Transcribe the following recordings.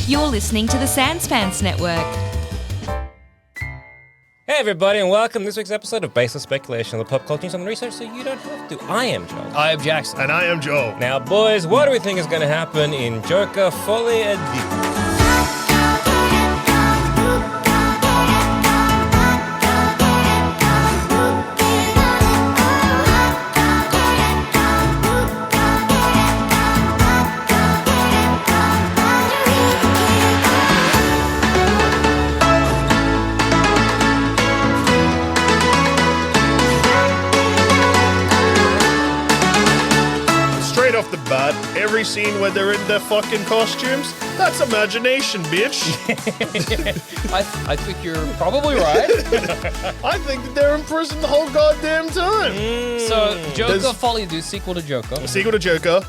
You're listening to the Sanspants Network. Hey everybody and welcome to this week's episode of Baseless Speculation, the pop culture news and research so you don't have to. I am Joel. I am Jackson. And I am Joel. Now boys, what do we think is going to happen in Joker, Folie, and Deux? Off the bat, every scene where they're in their fucking costumes, that's imagination, bitch. I think you're probably right. I think that they're in prison the whole goddamn time. So, Joker, There's- Folie, do sequel to Joker. A sequel to Joker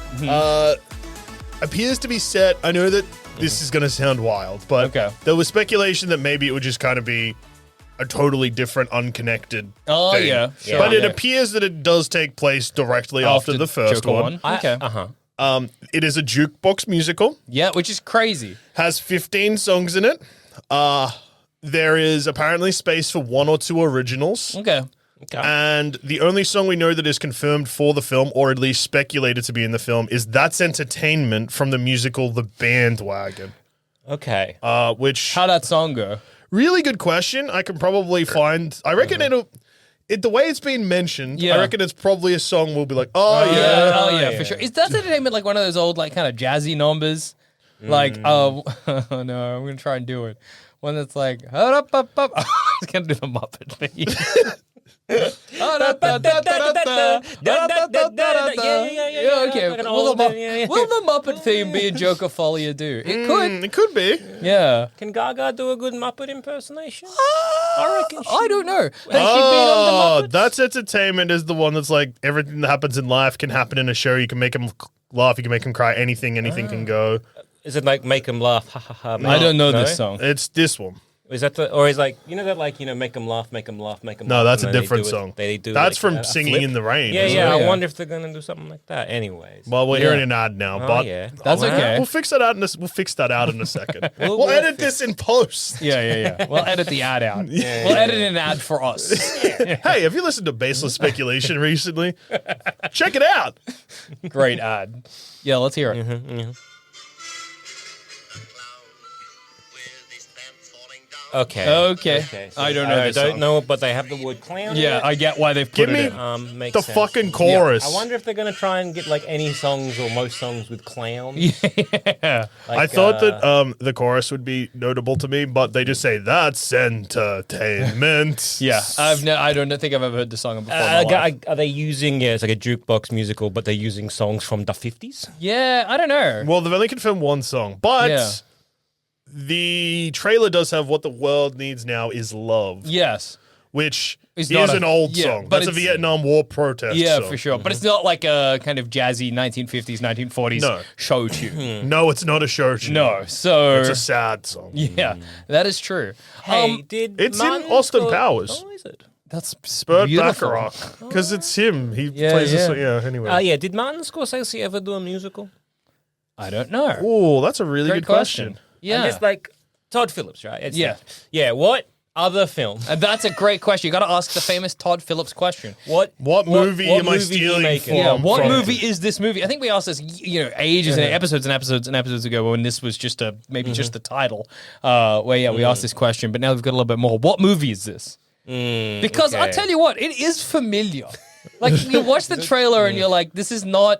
appears to be set. I know that this is going to sound wild, but Okay. there was speculation that maybe it would just kind of be a totally different, unconnected Oh, thing. yeah, sure. But it Yeah. appears that it does take place directly after the first Joker one. Okay. It is a jukebox musical. Yeah, which is crazy. Has 15 songs in it. There is apparently space for one or two originals. Okay. And the only song we know that is confirmed for the film, or at least speculated to be in the film, is That's Entertainment from the musical The Bandwagon. Okay. Which, How'd that song go? really good question. I can probably find, I reckon the way it's been mentioned, Yeah. I reckon it's probably a song we'll be like, oh yeah. Oh, yeah, for sure. Is that entertainment like one of those old, like, kind of jazzy numbers? Like, oh, no, I'm going to try and do it. One that's like, up. I was going to do the Muppet thing. Yeah. Okay. Will the Muppet theme be a Joker Folie or Do? It could. It could be. Yeah. Can Gaga do a good Muppet impersonation? I reckon I don't know. Has she been on the Muppets? That's Entertainment is the one that's like everything that happens in life can happen in a show. You can make them laugh, you can make them cry, anything can go. Is it like Make 'Em Laugh? Ha ha ha. I don't know No? this song. It's this one. Is that or is like, you know that like, Make 'Em laugh, make 'em laugh, make 'em laugh. No, that's and a then different they do song. They do That's like from a Singing flip. in the Rain. Yeah, isn't yeah. it? I wonder if they're gonna do something like that. Anyways. Well, we're hearing an ad now, but yeah. That's okay. We'll fix that out. We'll fix that out in a second. We'll We'll edit fix this in post. Yeah. We'll edit the ad out. We'll edit an ad for us. Hey, have you listened to Baseless Speculation recently? Check it out. Great ad. Yeah, let's hear it. Okay. I don't know I this don't song. know, but they have the word clown. Yeah, in I get why they've Give put me it in. Makes the sense. fucking chorus. I wonder if they're gonna try and get like any songs or most songs with clowns. Yeah. Like, I thought that the chorus would be notable to me, but they just say that's entertainment. Yeah, I don't think I've ever heard the song before. In my life. Are they using? Yeah, it's like a jukebox musical, but they're using songs from the 50s. Yeah, I don't know. Well, they've only confirmed one song, but Yeah. the trailer does have "What the World Needs Now Is Love," Yes. which It's is not an old yeah, song. but That's a it's- Vietnam War protest Yeah, song. for sure. But it's not like a kind of jazzy 1950s, 1940s No. show tune. No, it's not a show tune. No, so It's a sad song. yeah, that is true. Hey, did it's in Martin Austin score- Powers. Oh, is it? That's Burt beautiful. Bacharach. Because it's him. He Yeah, plays this yeah. song. Yeah, anyway. Yeah. Did Martin Scorsese ever do a musical? I don't know. Oh, that's a really Great good question. Yeah, And it's like Todd Phillips, right? It's Yeah. Yeah. What other film? and that's a great question. You got to ask the famous Todd Phillips question. What movie am I movie stealing making? from? Yeah, what from- movie is this movie? I think we asked this, ages and episodes ago when this was just just the title. Where we asked this question, but now we've got a little bit more. What movie is this? Because I'll okay. tell you what, it is familiar. Like you watch the trailer and you're like, this is not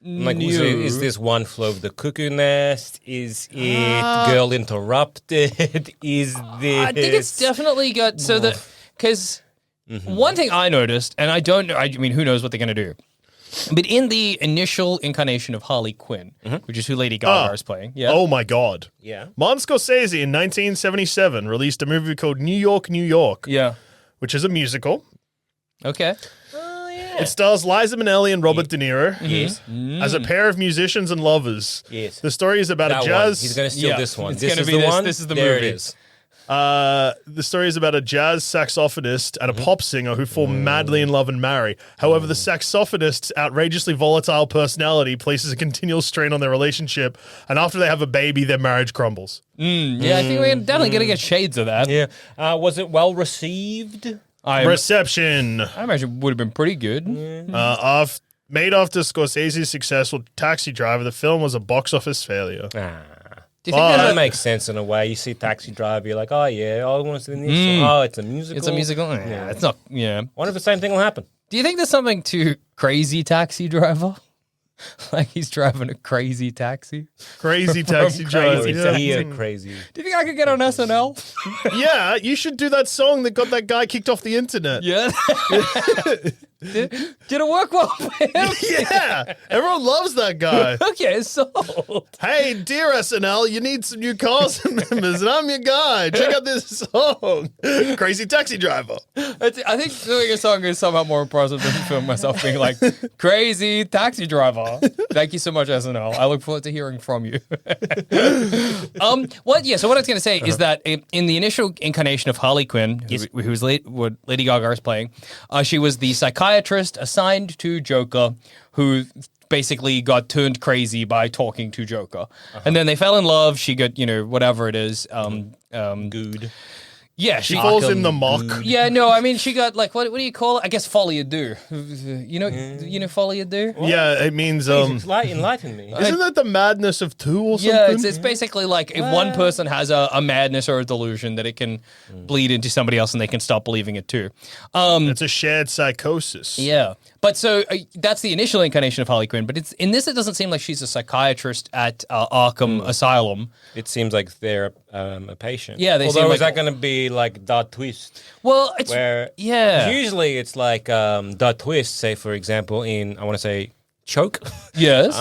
Like, new. is this One Flew Over the Cuckoo Nest? Is it Girl Interrupted? Is this? I think it's definitely got so that because one thing I noticed, and I don't know, I mean, who knows what they're going to do. But in the initial incarnation of Harley Quinn, which is who Lady Gaga is playing, Oh my God. Yeah. Martin Scorsese in 1977 released a movie called New York, New York, yeah, which is a musical. okay, Oh, yeah. It stars Liza Minnelli and Robert De Niro Yes. as a pair of musicians and lovers. Yes. The story is about That a jazz. one. He's going to steal Yeah, this one. it's This gonna is be the this- one. this is the there movie. It is. The story is about a jazz saxophonist and a pop singer who fall madly in love and marry. However, the saxophonist's outrageously volatile personality places a continual strain on their relationship, and after they have a baby, their marriage crumbles. Yeah, I think we're definitely going to get shades of that. Yeah. Was it well received? Reception. I imagine it would have been pretty good. Made after Scorsese's successful Taxi Driver, the film was a box office failure. Do you think That makes sense in a way. You see Taxi Driver, you're like, oh yeah, I want to see this. Oh, it's a musical. It's a musical? Yeah, it's not, yeah. Wonder if the same thing will happen. Do you think there's something to Crazy Taxi Driver? Like he's driving a crazy taxi? Crazy Taxi Driver. Crazy. Do you think I could get on SNL? Yeah, you should do that song that got that guy kicked off the internet. Yeah. Did it work well for him? Yeah, everyone loves that guy. Okay, sold. Hey, dear SNL, you need some new cast members, and I'm your guy. Check out this song, Crazy Taxi Driver. I think doing a song is somehow more impressive than filming myself being like, Crazy Taxi Driver. Thank you so much, SNL. I look forward to hearing from you. So what I was going to say is that in the initial incarnation of Harley Quinn, who was what Lady Gaga is playing, she was the psychiatrist assigned to Joker who basically got turned crazy by talking to Joker. And then they fell in love. She got, whatever it is. Good. Yeah, She falls in the mock. Yeah, no, I mean, she got like, what do you call it? I guess Folie. You know Folie? Yeah, it means Enlighten me. Isn't that the madness of two or something? Yeah, it's basically like if one person has a madness or a delusion that it can bleed into somebody else and they can stop believing it too. It's a shared psychosis. Yeah. But so that's the initial incarnation of Harley Quinn. But it doesn't seem like she's a psychiatrist at Arkham Asylum. It seems like they're a patient. Yeah, they Although seem is like- that going to be like that twist? Well, it's Where usually it's like that twist. Say for example, in I want to say Choke. yes.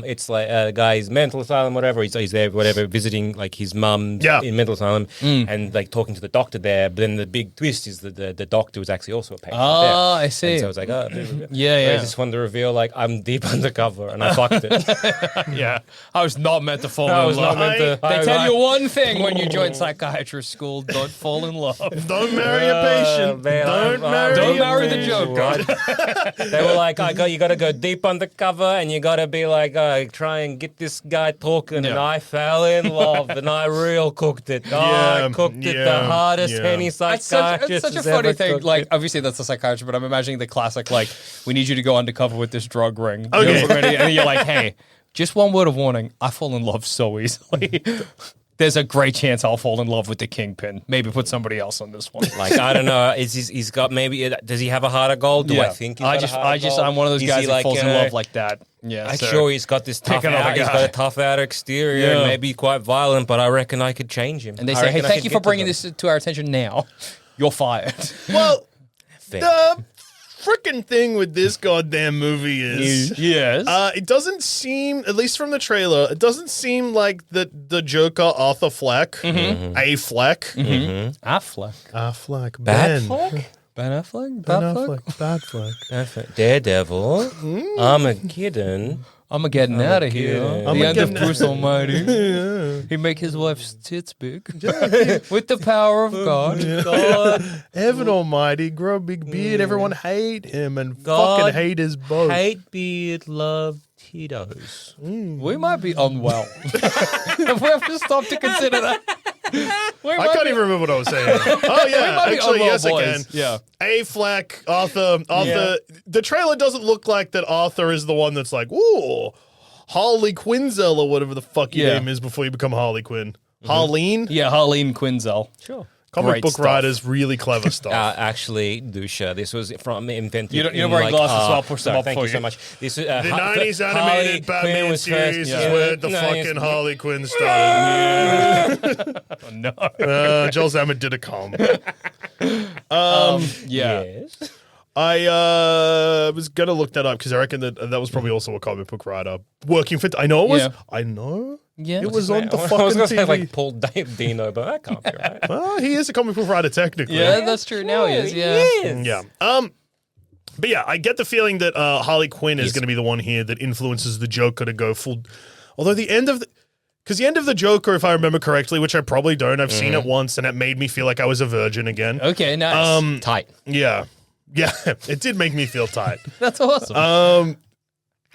It's like a guy's mental asylum, whatever. He's there, whatever, visiting like his mum in mental asylum, and like talking to the doctor there. But then the big twist is that the doctor was actually also a patient. there. I see. And so it's like, Yeah. Whereas this one to reveal like I'm deep undercover and I fucked it. Yeah. I was not meant to fall I in was love. not meant to. They tell you one thing when you join psychiatrist school: don't fall in love. Don't marry a patient. Don't marry the Joker. They were like, you got to go deep undercover and you got to be like, try and get this guy talking. And I fell in love and I real cooked it. I cooked it the hardest any psychiatrist. It's such a has funny ever thing. cooked Like, it. obviously that's a psychiatrist, but I'm imagining the classic, like, we need you to go undercover with this drug ring. Okay. And you're like, hey, just one word of warning. I fall in love so easily. There's a great chance I'll fall in love with the Kingpin. Maybe put somebody else on this one. Like, I don't know. He's got maybe, does he have a heart of gold? Do I think he's got a heart of gold? I'm one of those Is guys he that like, falls in love like that. Yeah, I'm sure he's got this tough another out. He's guy. got a tough outer exterior and maybe quite violent, but I reckon I could change him. And they I say, hey, reckon I thank could you get for to bringing them. this to our attention now. You're fired. Well, Fair. the freaking thing with this goddamn movie is Yes. it doesn't seem, at least from the trailer, it doesn't seem like the Joker Arthur Fleck, A Fleck, Affleck. Fleck, Batfleck? Ben Affleck? Ben Batfleck? Affleck, Batfleck. Daredevil, Armageddon. I'm getting out of here. Armageddon. The end of Bruce Almighty. He make his wife's tits big. With the power of God. Heaven Almighty, grow a big beard. Everyone hate him and God fucking hate his both. Hate beard, love Tito's. We might be unwell. If we have to stop to consider that. I can't even remember what I was saying. Oh yeah, might be actually unwell yes I can. boys. Yeah. A Fleck, Arthur. The trailer doesn't look like that Arthur is the one that's like, ooh, Harley Quinzel or whatever the fuck your name is before you become Harley Quinn. Harleen? Yeah, Harleen Quinzel. Sure. Comic Great book stuff. writers, really clever stuff. Actually, Dusha, this was from invented. You don't in, wear like, glasses, so I'll push them sorry, up thank for you so you. much. This is, the 90s Harley animated Quinn Batman was series first, is where the fucking Harley Quinn started. Oh, no. Joel Zammett did a comp. Yeah. Yes. I was going to look that up because I reckon that was probably also a comic book writer working for. I know it was. Yeah. I know. Yeah. It was on the I was fucking going to say TV. like Paul Dino, but that can't be right. Well, he is a comic book writer technically. Yeah, that's true. Now he is. Yeah. Yeah. But yeah, I get the feeling that Harley Quinn is going to be the one here that influences the Joker to go full. Although the end of Because the end of the Joker, if I remember correctly, which I probably don't, I've seen it once, and it made me feel like I was a virgin again. Okay, nice. Tight. Yeah. Yeah, it did make me feel tight. That's awesome.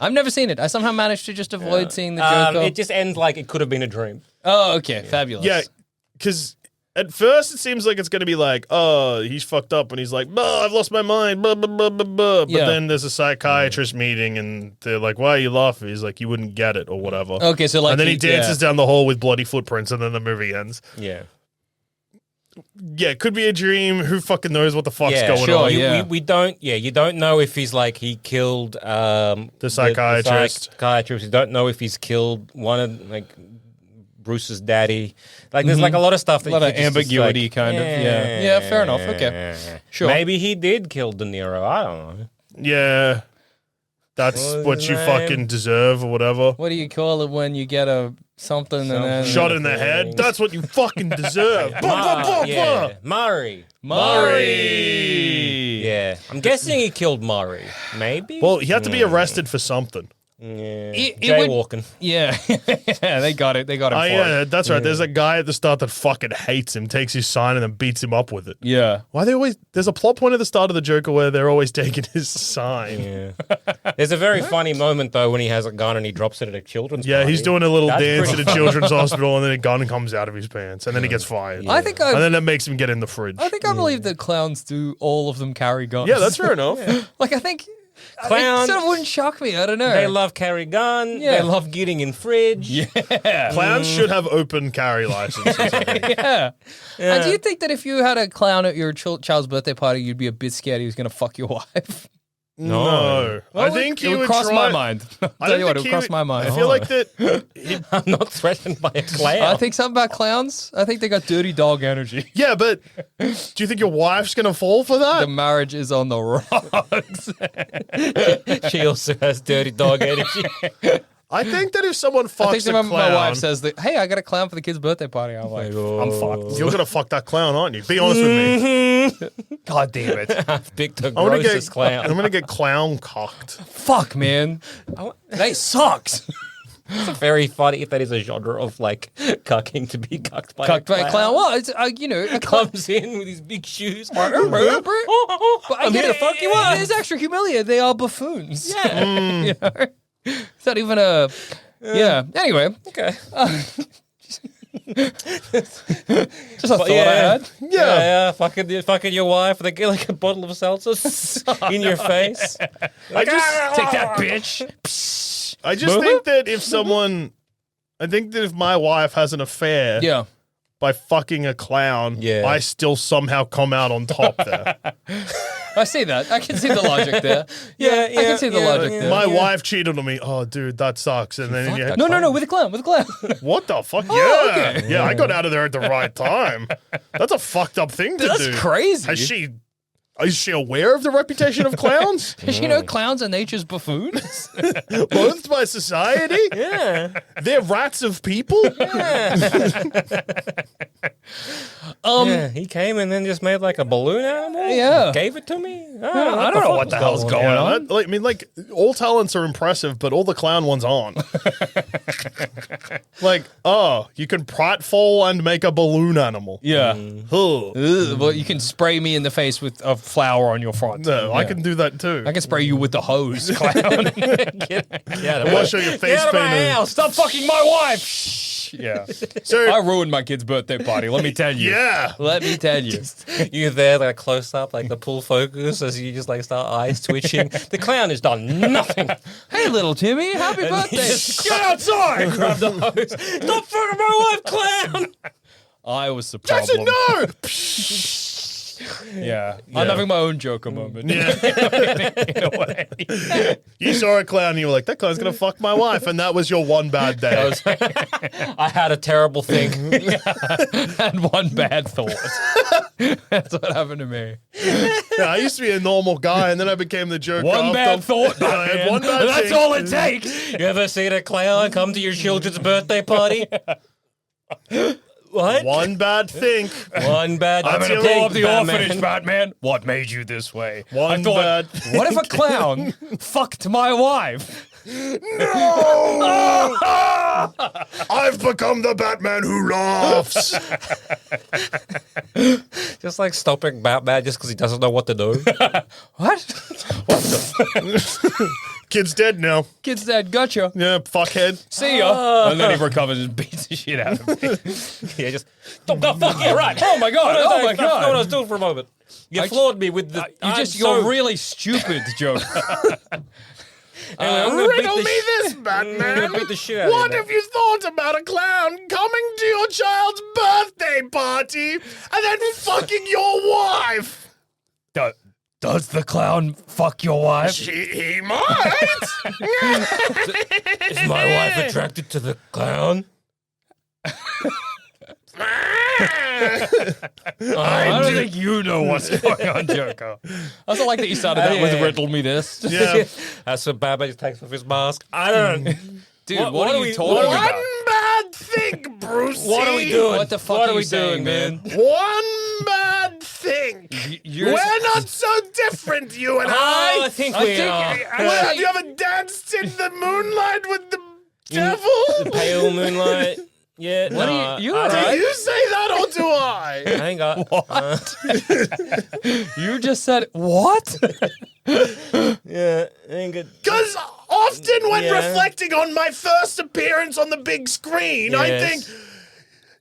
I've never seen it. I somehow managed to just avoid seeing the Joker. It just ends like it could have been a dream. Oh, okay. Fabulous. Yeah, because at first it seems like it's going to be like, oh, he's fucked up, and he's like, I've lost my mind, blah, blah, blah, blah, blah. But then there's a psychiatrist meeting, and they're like, why are you laughing? He's like, you wouldn't get it, or whatever. Okay, so like... And then he dances down the hall with bloody footprints, and then the movie ends. Yeah. Yeah, it could be a dream. Who fucking knows what the fuck's going sure, on? yeah. We don't. Yeah, you don't know if he's like he killed The psychiatrist. The psychiatrist. You don't know if he's killed one of like Bruce's daddy. Like there's like a lot of stuff. That A lot you of could just ambiguity, like, kind of. Yeah. Yeah, fair enough. Okay. Sure. Maybe he did kill De Niro. I don't know. Yeah. That's What was what his you name? fucking deserve, or whatever. What do you call it when you get a something and then... Shot in the head. That's what you fucking deserve. Yeah, Murray. Murray! Yeah, I'm guessing he killed Murray. Maybe. Well, he had to be arrested for something. Yeah. It would- Jaywalking. Yeah. Yeah, they got it. They got it Oh, for yeah, it. that's right. There's a guy at the start that fucking hates him, takes his sign, and then beats him up with it. Yeah. Why they always... There's a plot point at the start of the Joker where they're always taking his sign. Yeah. There's a very funny moment though when he has a gun and he drops it at a children's Yeah, party. he's doing a little That's dance at pretty a children's hospital, and then a gun comes out of his pants, and then he gets fired. I think And then that makes him get in the fridge. I believe that clowns do all of them carry guns. Yeah, that's fair enough. Like, I think... Clowns- It sort of wouldn't shock me. I don't know. They love carry gun. Yeah. They love getting in fridge. Yeah. Clowns should have open carry licenses. I think. Yeah. And do you think that if you had a clown at your child's birthday party, you'd be a bit scared he was going to fuck your wife? No. I think it he would would cross try... my mind. I Tell you what, think it he would cross my mind. I feel like that... I'm not threatened by a clown. I think something about clowns. I think they got dirty dog energy. Yeah, but do you think your wife's going to fall for The that? marriage is on the rocks. She also has dirty dog energy. I think that if someone I fucks think a my clown... wife says that, hey, I got a clown for the kid's birthday party. I'm like, I'm fucked. You're going to fuck that clown, aren't you? Be honest with me. God damn it. I've picked the I'm gonna grossest get, clown. I'm going to get clown cocked. Fuck, man. That sucks. It's very funny if that is a genre of like cucking to be cucked by Cucked by a a clown. Well, it's, you know, a clown. Comes in with his big shoes. But I'm here to fuck you up. It's extra humiliating. They are buffoons. Yeah. You know? It's not even a... Yeah. Anyway, Okay. just a thought I yeah. had. Yeah. Fucking your wife. They get like a bottle of seltzer in your face. I just... Take that, bitch. I just think that if someone... I think that if my wife has an affair Yeah. by fucking a clown, Yeah. I still somehow come out on top there. I see that. I can see the logic there. Yeah, I can see the logic there. My wife cheated on me. Oh, dude, that sucks. And then you No, with a clown, with a clown. what the fuck? Oh, Yeah. okay. Yeah, I got out of there at the right time. That's a fucked up thing to That's do. crazy. Is she aware of the reputation of clowns? Does you know clowns are nature's buffoons? Loathed by society? Yeah. They're rats of people? Yeah, he came and then just made like a balloon animal. Yeah. Gave it to me. I don't know what the hell's going on. All talents are impressive, but all the clown ones aren't. You can pratfall and make a balloon animal. Yeah. Ugh. Well, you can spray me in the face with a flower on your front. No, I Yeah. can do that too. I can spray you with the hose, clown. Yeah. I want to show your Get face out of my painting. house. Stop fucking my wife. Yeah. So, I ruined my kid's birthday party, let me tell you. yeah. Let me tell you. You're there, like close up, like the pull focus as you just like start eyes twitching. The clown has done nothing. Hey, little Timmy, happy birthday. Get outside! Grab the hose. Stop fucking my wife, clown! I was the problem. Jackson, no! Yeah. I'm having my own Joker moment. Yeah. In a way. You saw a clown and you were like, that clown's going to fuck my wife. And that was your one bad day. I had a terrible thing. And one bad thought. That's what happened to me. Yeah, I used to be a normal guy and then I became the Joker. One bad thought, I had man. one bad That's thing. all it takes. You ever seen a clown come to your children's birthday party? What? One bad think. One bad I'm That's gonna your blow up the Batman. orphanage, Batman. What made you this way? One I thought, bad- what if a clown fucked my wife? I I've become the Batman who laughs. Just like stopping Batman just because he doesn't know what to do. What? Kid's dead now. Kid's dead. Gotcha. Yeah, fuckhead. See ya. And then he recovers and beats the shit out of me. Yeah, just fuck yeah, right. Oh my god. Oh my I know what I god. was doing for a moment. You floored me with the. You're really stupid, Joker. I'm gonna Riddle beat me this, I'm Batman. gonna beat the shit out of What you, have you thought about a clown coming to your child's birthday party and then fucking your wife? Does the clown fuck your wife? He might. Is my wife attracted to the clown? I don't think you know what's going on, Joker. I also like that you started that with riddle me this. Yeah. That's what Batman just takes off his mask. I don't know. Dude, what are you talking about? One bad thing, Bruce. What are we doing? What the fuck What are are we you saying, doing, man? One bad thing. You're- We're not so different, you and I think we are. Well, have you ever danced in the moonlight with the devil? The pale moonlight. Yeah. What no, are you I Do don't- you say that or do I? I ain't got. You just said what? Yeah, I ain't good. Because often when Yeah. reflecting on my first appearance on the big screen, I Yes. think,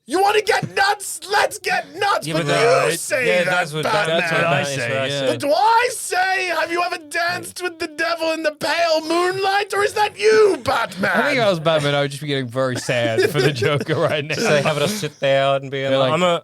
you want to get nuts? Let's get nuts. Yeah, but but you that- say yeah, that, that's what Batman. that's what I That's say, what I yeah. said. But do I say, have you ever danced with the devil in the pale moonlight, or is that you, Batman? I think if I was Batman, I would just be getting very sad for the Joker right now. So having to sit down and be like, like, I'm a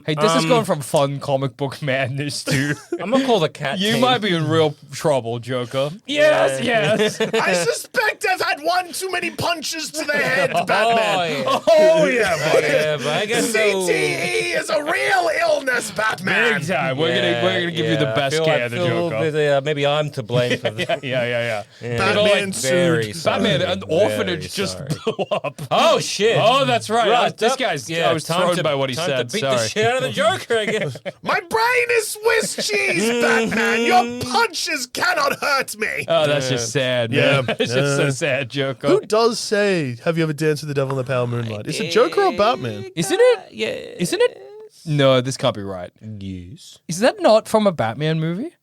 Hey, this is going from fun comic book madness to I'm gonna call the cat. you team. might be in real trouble, Joker. Yes, yes. I suspect I've had one too many punches to the head, Batman. Oh yeah, buddy. Yeah, but I guess so. CTE is a real illness, Batman. Big time. We're gonna give you the best care, the Joker. Maybe I'm to blame for that. Yeah. Batman Very sued. sorry. Batman, an orphanage Very just sorry. blew up. Oh shit! Oh, that's right. Right, This up. guy's. Yeah, I was time thrown to- by what he time said. to beat Sorry. the shit out of the Joker, I guess. My brain is Swiss cheese, Batman. Your punches cannot hurt me. Oh, that's just sad, man. Yeah. It's just so sad, Joker. Who does say, have you ever danced with the devil in the pale moonlight? Is it Joker or Batman? Isn't it? Yeah. Isn't it? No, this can't be right. Yes. Is that not from a Batman movie?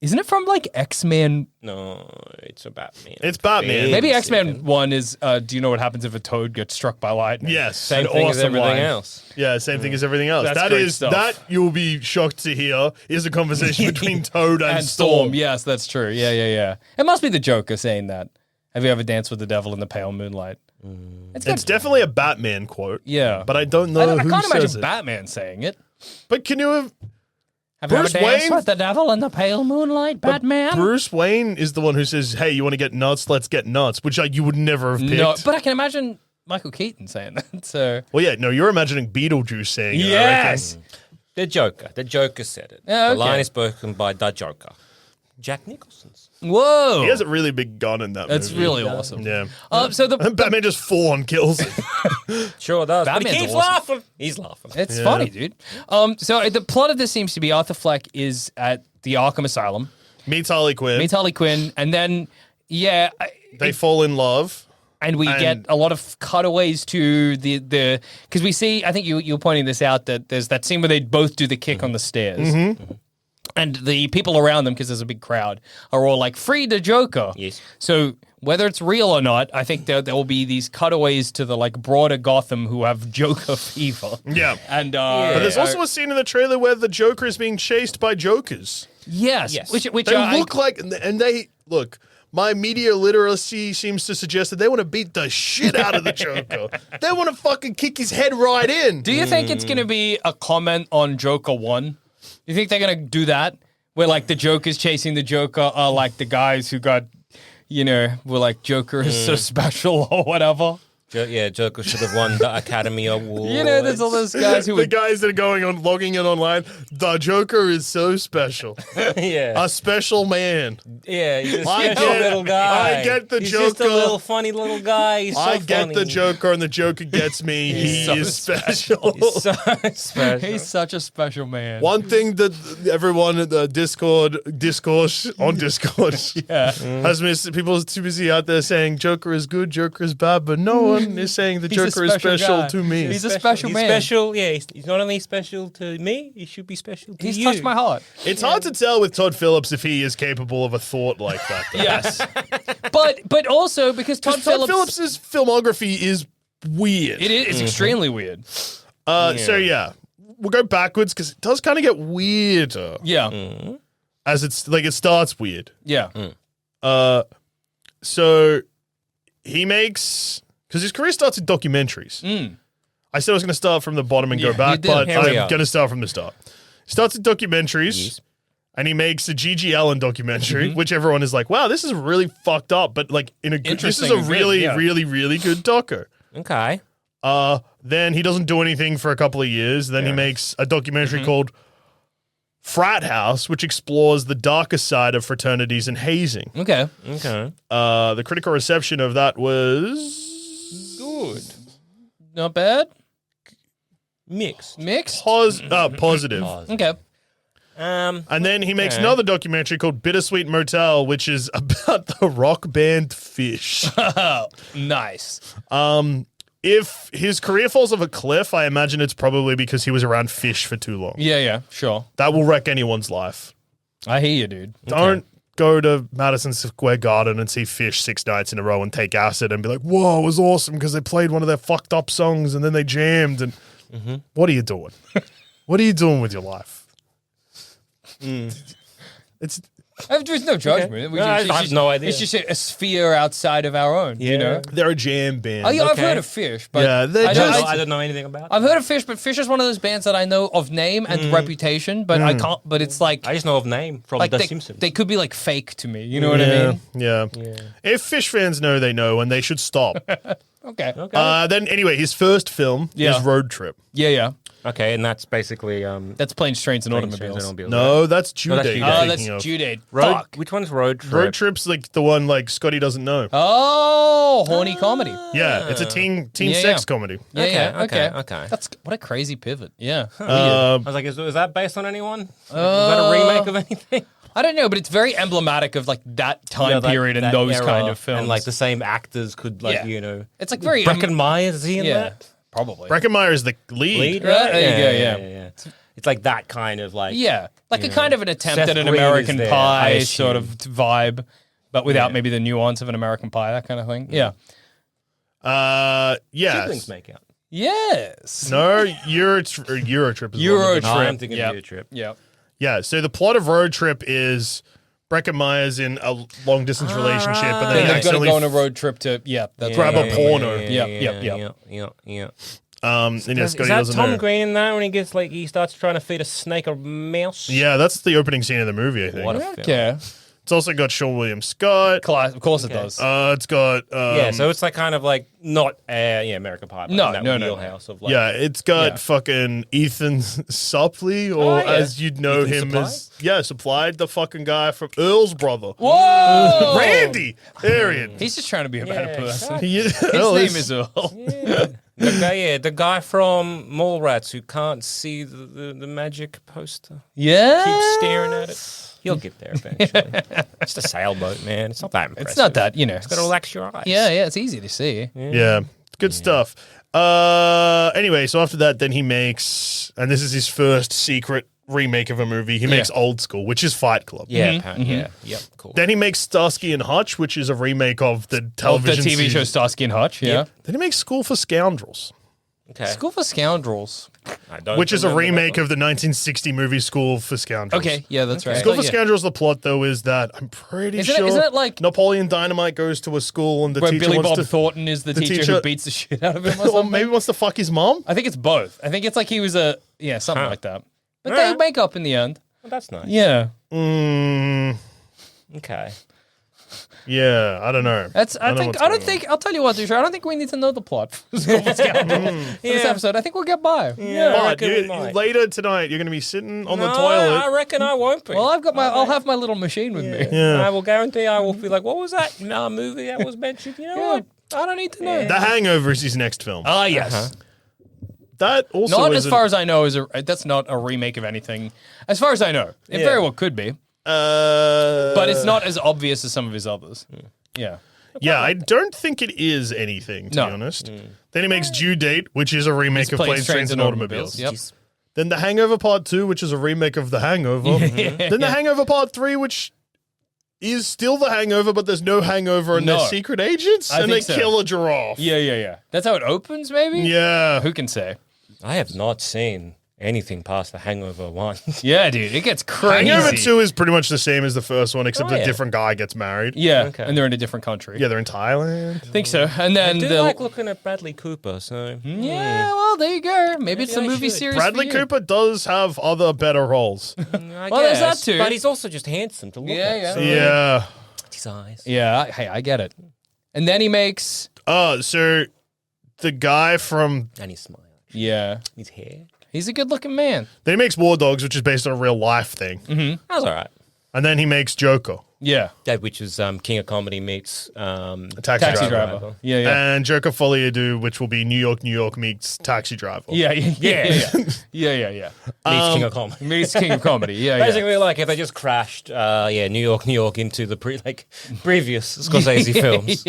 Isn't it from like X-Men? No, it's a Batman. It's Batman. Maybe Big X-Men second. 1 is, do you know what happens if a toad gets struck by lightning? Yes. Same An thing as awesome everything line. else. Yeah, same thing as everything else. That's That great is stuff. that you'll be shocked to hear is a conversation between Toad and, And Storm. Yes, that's true. Yeah. It must be the Joker saying that. Have you ever danced with the devil in the pale moonlight? It's definitely a Batman quote. Yeah. But I don't know I who can't says imagine it. Batman saying it. But can you have Have Bruce you ever danced Wayne? with the devil in the pale moonlight, Batman? Bruce Wayne is the one who says, "Hey, you want to get nuts? Let's get nuts," which you would never have picked. No, but I can imagine Michael Keaton saying that. So Well, yeah, no, you're imagining Beetlejuice saying it. I reckon. The Joker. The Joker said it. Yeah, The okay. line is spoken by the Joker. Jack Nicholson's. whoa, He has a really big gun in that that's movie. really awesome. Yeah. So the And Batman just full on kills him. Sure does. But he Batman's keeps awesome. laughing. He's laughing. It's funny, dude. So the plot of this seems to be Arthur Fleck is at the Arkham Asylum, Meets Harley Quinn. meets Harley Quinn, and then They fall in love. and we get a lot of cutaways to the because we see. I think you're pointing this out that there's that scene where they both do the kick on the stairs. And the people around them, because there's a big crowd, are all like, free the Joker. Yes. So whether it's real or not, I think there will be these cutaways to the like broader Gotham who have Joker fever. Yeah. And But there's also a scene in the trailer where the Joker is being chased by Jokers. yes, Yes. which They look like, and they look. My media literacy seems to suggest that they want to beat the shit out of the Joker. They want to fucking kick his head right in. Do you think it's going to be a comment on Joker 1? You think they're going to do that? Where, like, the Jokers chasing the Joker are, like, the guys who got, were like, Joker is so special or whatever? Joker should have won the Academy Award. There's all those guys who The would... guys that are logging in online, the Joker is so special. Yeah. A special man. Yeah, he's a I special get- little guy. I get the he's Joker. just a little funny little guy. He's so I get funny. the Joker and the Joker gets me. He so is special. He's so special. He's such a special man. One thing that everyone in the discourse has missed, people are too busy out there saying Joker is good, Joker is bad, but no everyone is saying the He's a Joker is special special guy. to me. He's a special man. Special, yeah. He's not only special to me, he should be special to He's you. touched my heart. It's hard to tell with Todd Phillips if he is capable of a thought like that. Though. Yes. but also because Todd Phillips' filmography is weird. It is. It's extremely weird. So yeah, we'll go backwards because it does kind of get weirder. Yeah. As it's like it starts weird. Yeah. So he makes because his career starts in documentaries. I said I was going to start from the bottom and go Yeah, back, you did. but Here we I'm are. going to start from the start. He starts in documentaries. Yes. And he makes a G.G. Allen documentary, which everyone is like, "Wow, this is really fucked up," but like in a good, this is Interesting a and good, really, yeah. really, really good doco. Okay. Then he doesn't do anything for a couple of years. Then he makes a documentary called Frat House, which explores the darker side of fraternities and hazing. Okay. Okay. The critical reception of that was Good. Not bad. Mixed. Mixed. positive. Okay. And then he makes another documentary called Bittersweet Motel, which is about the rock band Fish. Nice. If his career falls off a cliff, I imagine it's probably because he was around Fish for too long. Yeah. Sure. That will wreck anyone's life. I hear you, dude. Don't go to Madison Square Garden and see Fish 6 nights in a row and take acid and be like, whoa, it was awesome because they played one of their fucked up songs and then they jammed. And what are you doing? What are you doing with your life? It's There's no judgment. No, I have no idea. It's just a sphere outside of our own. You know. they're a jam band. I've heard of Fish, but Yeah, they I just- don't- I don't know anything about. I've heard of Fish, but Fish is one of those bands that I know of name and reputation, but I can't. But it's like I just know of name from like The they, Simpsons. they could be like fake to me. You know what I mean? Yeah. If Fish fans know, they know, and they should stop. Okay. Then anyway, his first film Yeah. is Road Trip. Yeah. Okay, and that's basically That's Planes, Trains, and Planes, Trains, Automobiles. Automobiles, No, right? that's Due No, that's Date. Due I'm Date. Oh, thinking that's of. due date. Road. Fuck. Which one's Road Trip? Road Trip's like the one like Scotty doesn't know. Oh, horny comedy. Yeah, it's a teen Yeah, sex yeah. comedy. Yeah, Okay, okay. okay. That's what a crazy pivot. Yeah. I was like, is that based on anyone? Is that a remake of anything? I don't know, but it's very emblematic of like that time Yeah, like period and that those era, kind of films. and like the same actors could like Yeah. It's like very Breckin Meyer, is he in yeah, that? probably. Breckenmeyer is the lead. Lead, Yeah, right? there you go, yeah. It's like that kind of like Yeah, like a kind of an attempt Seth at an Green is American there, I Pie assume. sort of vibe, but without maybe the nuance of an American Pie, that kind of thing. Yeah. Yeah. siblings make out. Yes. No, Euro Trip is Euro one of them. Trip. No, I'm thinking Yep. of your trip. Yeah. Yeah, so the plot of Road Trip is Breckenmeyer's in a long distance relationship, and then Then he they've got to accidentally go on a road trip to that's Grab right. a porno. Yeah. Yeah. and yeah, Scotty Is that doesn't Tom know. Green in that when he gets like he starts trying to feed a snake a mouse? Yeah, that's the opening scene of the movie. I think What a film. Okay. it's also got Sean William Scott. Of course it does. It's got Yeah, so it's like kind of like not American Pie, but No, in that no, no. wheelhouse of like yeah, it's got Yeah. fucking Ethan Suplee, or yeah. as you'd know Ethan him Suplee? as Supplied, the fucking guy from Earl's brother. Whoa! Randy Arian. He's just trying to be a better person. His His name is Earl. the guy from Mallrats who can't see the magic poster. Yeah. Keeps staring at it. He'll get there eventually. It's just a sailboat, man. It's not that impressive. It's not that, you know. It's got to relax your eyes. Yeah, it's easy to see. Yeah, good stuff. Anyway, so after that, then he makes, and this is his first secret remake of a movie. He makes Old School, which is Fight Club. Yeah, apparently, yeah. Yep, cool. Then he makes Starsky and Hutch, which is a remake of the Of the television TV show series. Starsky and Hutch, yeah. Then he makes School for Scoundrels, Okay. School for Scoundrels. I don't which is a remember that remake one. of the 1960 movie School for Scoundrels. Okay, yeah, that's right. School for Yeah. Scoundrels, the plot, though, is that I'm pretty Isn't it- sure isn't it like- Napoleon Dynamite goes to a school and the Where teacher Billy wants Bob to... Thornton is the teacher who teacher- beats the shit out of him or or something. maybe wants to fuck his mom? I think it's both. I think it's like he was something like that. But they Alright. make up in the end. Well, that's nice. Yeah. Okay. Yeah, I don't know. I'll tell you what, Dusha, I don't think we need to know the plot for School for Scoundrels for this episode. I think we'll get by. Yeah, I But reckon we might. later tonight, you're going to be sitting on the No, toilet. I reckon I won't be. Well, I'll have my little machine with me. I will guarantee I will be like, what was that movie that was mentioned? You know Yeah. what? I don't need to know. The Hangover is his next film. Ah, yes. That also Not is as far as I know, that's not a remake of anything. As far as I know, it very well could be, but it's not as obvious as some of his others. Yeah. Yeah, I don't think it is anything, to be honest. Then he makes Due Date, which is a remake of Planes, Trains, and Automobiles. Yep. Then The Hangover Part 2, which is a remake of The Hangover. Then The Hangover Part 3, which is still The Hangover, but there's no hangover and they're secret agents, and they kill a giraffe. Yeah. That's how it opens, maybe? Yeah. Who can say? I have not seen anything past the Hangover 1. Yeah, dude, it gets crazy. Hangover 2 is pretty much the same as the first one, except a yeah. different guy gets married. Yeah, Okay. and they're in a different country. Yeah, they're in Thailand. I think so. And then I do the like looking at Bradley Cooper, so... yeah, well, there you go. Maybe it's the I movie should. series. Bradley for you. Cooper does have other better roles. I Well, there's guess, that too. But he's also just handsome to look at. Yeah. So Yeah. his eyes. Yeah, hey, I get it. And then he makes So the guy from... And his smile. his His hair. He's a good-looking man. Then he makes War Dogs, which is based on a real life thing. That's all right. And then he makes Joker. Yeah, That which is King of Comedy meets Taxi taxi Driver. driver. Yeah. And Joker Folie which will be New York meets Taxi Driver. Yeah. Yeah. Yeah. meets King of Comedy. Meets King of Comedy. Yeah. Basically, like if they just crashed, New York into the previous Scorsese films.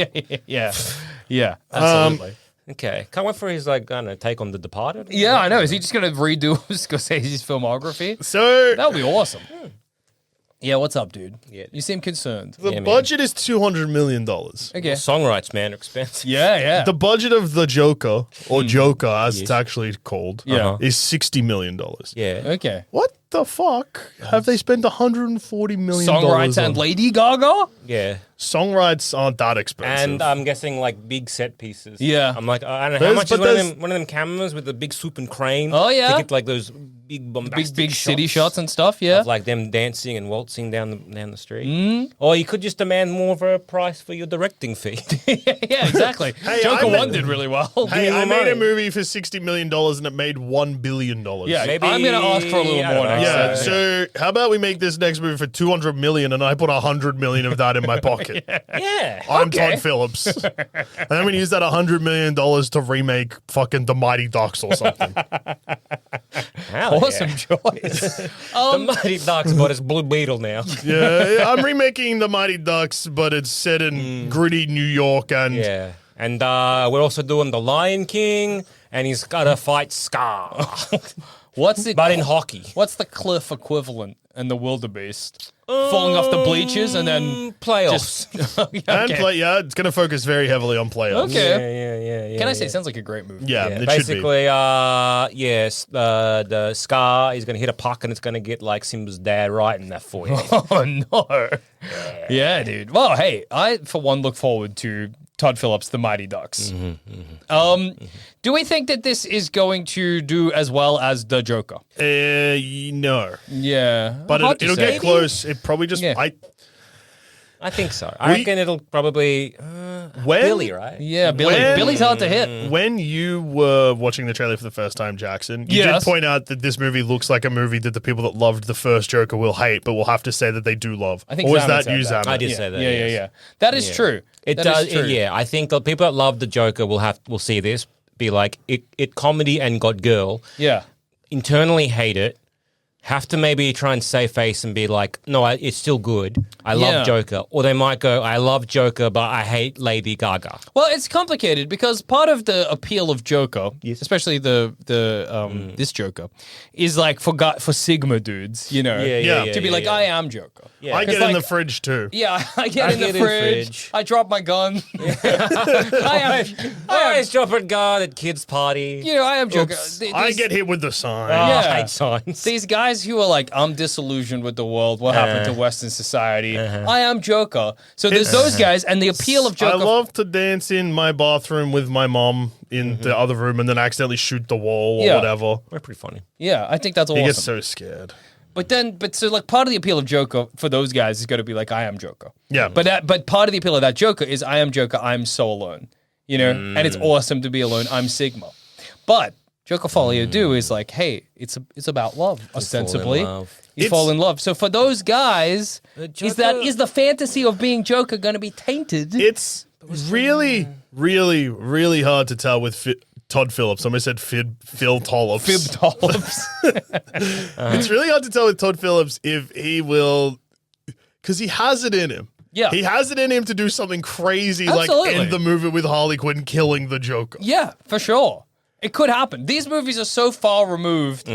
Yeah. Absolutely. Okay, can't wait for his take on The Departed. Yeah, I know. Is he just going to redo Scorsese's filmography? So That would be awesome. Yeah, what's up, dude? Yeah. You seem concerned. the man. budget is $200 million. Okay. Songwrites, man, are expensive. Yeah. The budget of The Joker, or Joker as it's actually called, Yeah. is $60 million. Yeah. Okay. What the fuck have they spent $140 million Songwrites on? and Lady Gaga? Yeah. Songwrites aren't that expensive. And I'm guessing like big set pieces. Yeah. I'm like, I don't know how There's- much is but there's- one of them cameras with the big swoop and crane. Oh, yeah. To get like those big bombastic Big city shots and stuff, yeah. of like them dancing and waltzing down the street. Or you could just demand more of a price for your directing fee. Yeah, exactly. Hey, Joker I 1 made- did really well. Hey, I made money. a movie for $60 million and it made $1 billion. Yeah, Maybe- I'm going to ask for a little I don't more know. next Yeah, time. so how about we make this next movie for $200 million and I put $100 million of that in my pocket? Yeah. I'm Todd Phillips. And I'm going to use that $100 million to remake fucking The Mighty Ducks or something. Hell Awesome choice. The Mighty Ducks, but it's Blue Beetle now. Yeah, I'm remaking The Mighty Ducks, but it's set in gritty New York and Yeah. And we're also doing The Lion King, and he's got to fight Scar. What's it? But in hockey. What's the cliff equivalent in the wildebeest? Falling off the bleachers and then Playoffs. and play. Yeah, it's going to focus very heavily on playoffs. Okay. Yeah. Can I say it sounds like a great movie? Yeah, Yeah, it should be. basically, yes, the Scar is going to hit a puck and it's going to get like Simba's dad right in that forehead. Oh no. Yeah, dude. Well, hey, I for one look forward to Todd Phillips, The Mighty Ducks. Do we think that this is going to do as well as The Joker? No. Yeah, But hard to it'll say. get close. It probably just... Yeah. I think so. I reckon it'll probably When- Billy, right? Yeah, Billy. When- Billy's hard to hit. When you were watching the trailer for the first time, Jackson, you Yes. did point out that this movie looks like a movie that the people that loved the first Joker will hate, but will have to say that they do love. I think or was Zaman that said you, that. Zaman? I did say that. Yeah, yes. yeah. That is true. It That does. is true. Yeah, I think the people that love the Joker will see this, be like it comedy and got girl, Yeah. internally hate it, have to maybe try and save face and be like, no, it's still good. I love Yeah. Joker. Or they might go, I love Joker, but I hate Lady Gaga. Well, it's complicated because part of the appeal of Joker, especially the this Joker, is like for Sigma dudes, you know, Yeah. to be like, I am Joker. Yeah. I 'Cause, get in like, the fridge too. Yeah, I get in the fridge. I drop my gun. I Always drop a guard at kids' party. I am Joker. Oops. I get hit with the sign. Yeah. I hate signs. These guys who are like, I'm disillusioned with the world. What happened to Western society? I am Joker. So there's those guys, and the appeal of Joker. I love to dance in my bathroom with my mom in the other room and then accidentally shoot the wall or Yeah. whatever. We're pretty funny. Yeah, I think that's He awesome. gets so scared. But so like part of the appeal of Joker for those guys is going to be like, I am Joker. Yeah. But part of the appeal of that Joker is I am Joker. I'm so alone. You know, and it's awesome to be alone. I'm Sigma. But Joker Folie Do is like, hey, it's about love. Ostensibly, love. you fall in love. So for those guys, is the fantasy of being Joker going to be tainted? It's really, really, really hard to tell with Todd Phillips. Somebody said Phil Tollips. Fib Tollips. It's really hard to tell with Todd Phillips if he will, because he has it in him. Yeah. He has it in him to do something crazy, Absolutely. like in the movie with Harley Quinn killing the Joker. Yeah, for sure. It could happen. These movies are so far removed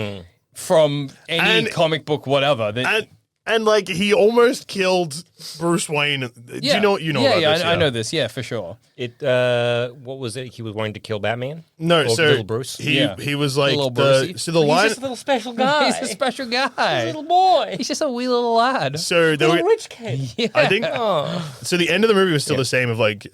from any comic book, whatever. That, And like he almost killed Bruce Wayne. Do you know about this? I know this. Yeah, for sure. What was it? He was wanting to kill Batman? No, Or so little Bruce? he was like Little Brucey. the line. He's just a little special guy. He's a special guy. little boy. He's just a wee little lad. So there Little were, rich kid. Yeah. I think so. The end of the movie was still the same. Of like,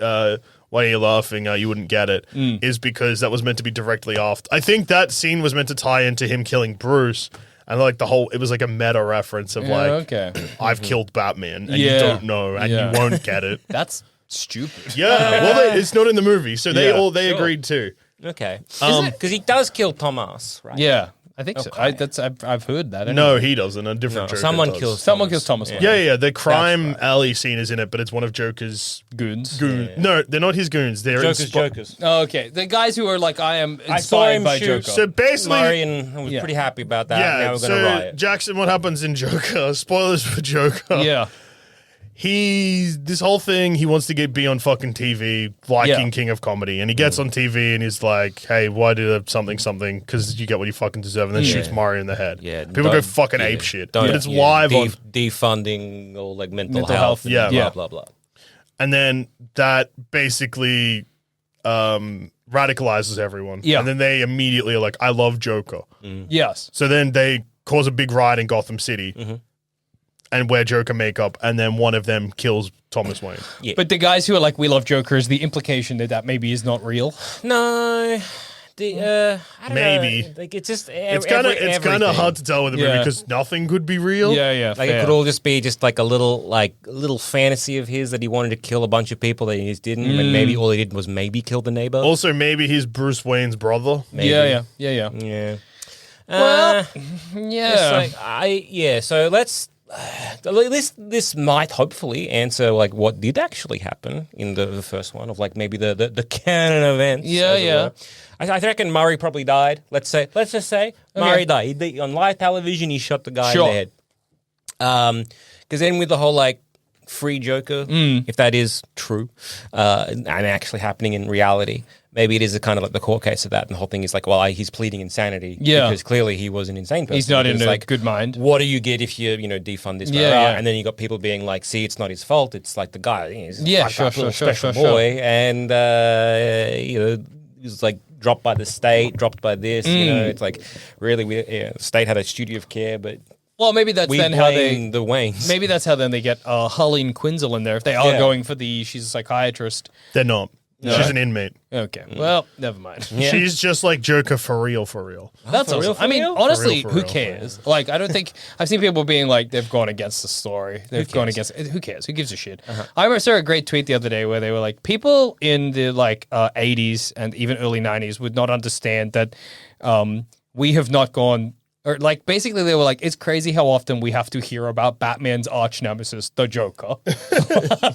why are you laughing? You wouldn't get it. Is because that was meant to be directly after. I think that scene was meant to tie into him killing Bruce. And like it was like a meta reference of like, I've killed Batman, and you don't know, and you won't get it. That's stupid. Yeah, well, it's not in the movie, so they agreed too. Okay. Because he does kill Thomas, right? Yeah, I think so. I've heard that. Anyway. No, he doesn't. A different Joker someone does. kills Someone kills Thomas. Wayne. Yeah. The crime alley scene is in it, but it's one of Joker's Goons. goons. No, they're not his goons. They're Jokers. Oh, okay, the guys who are like, I am I saw inspired him by shoot Joker. So basically, Murray, and I was pretty happy about that. Now we're going to riot. Jackson, what happens in Joker? Spoilers for Joker. Yeah. This whole thing, he wants to be on fucking TV, liking King of Comedy, and he gets on TV and he's like, "Hey, why do something? Because you get what you fucking deserve," and then shoots Mario in the head. Yeah, people go fucking ape shit. But it's live on defunding or like mental health. health. And Yeah. blah blah. and then that basically radicalizes everyone. Yeah. And then they immediately are like, I love Joker. Yes. So then they cause a big riot in Gotham City and wear Joker makeup, and then one of them kills Thomas Wayne. Yeah. But the guys who are like, we love Joker, is the implication that maybe is not real. No. I don't Maybe. know. Like it's just It's kind of hard to tell with the movie because nothing could be real. Yeah. Like it could all just be just like a little fantasy of his that he wanted to kill a bunch of people that he just didn't. And maybe all he did was maybe kill the neighbor. Also, maybe he's Bruce Wayne's brother. Maybe. Yeah. Well, Yeah. So let's. This might hopefully answer like what did actually happen in the first one of like maybe the canon events. Yeah. I reckon Murray probably died. Let's just say Murray died. On live television, he shot the guy in the head. Because then with the whole like free Joker, if that is true and actually happening in reality, maybe it is a kind of like the court case of that, and the whole thing is like, well, he's pleading insanity because clearly he was an insane person. He's not in a like, good mind. What do you get if you defund this guy? And then you got people being like, see, it's not his fault. It's like the guy. He's a special boy, and he's like dropped by the state, dropped by this. It's like really, the state had a duty of care, but. Well, maybe that's then how they the Waynes. Maybe that's how then they get Harleen Quinzel in there if they are going for she's a psychiatrist. They're not. No. She's an inmate. Okay, well, never mind. Yeah. She's just like Joker for real. That's awesome. I mean, honestly, For who real. cares? Like, I don't think I've seen people being like they've gone against the story. They've gone against. Who cares? Who gives a shit? I saw a great tweet the other day where they were like, people in the 80s and even early 90s would not understand that we have not gone. Or like basically they were like, it's crazy how often we have to hear about Batman's arch nemesis, the Joker.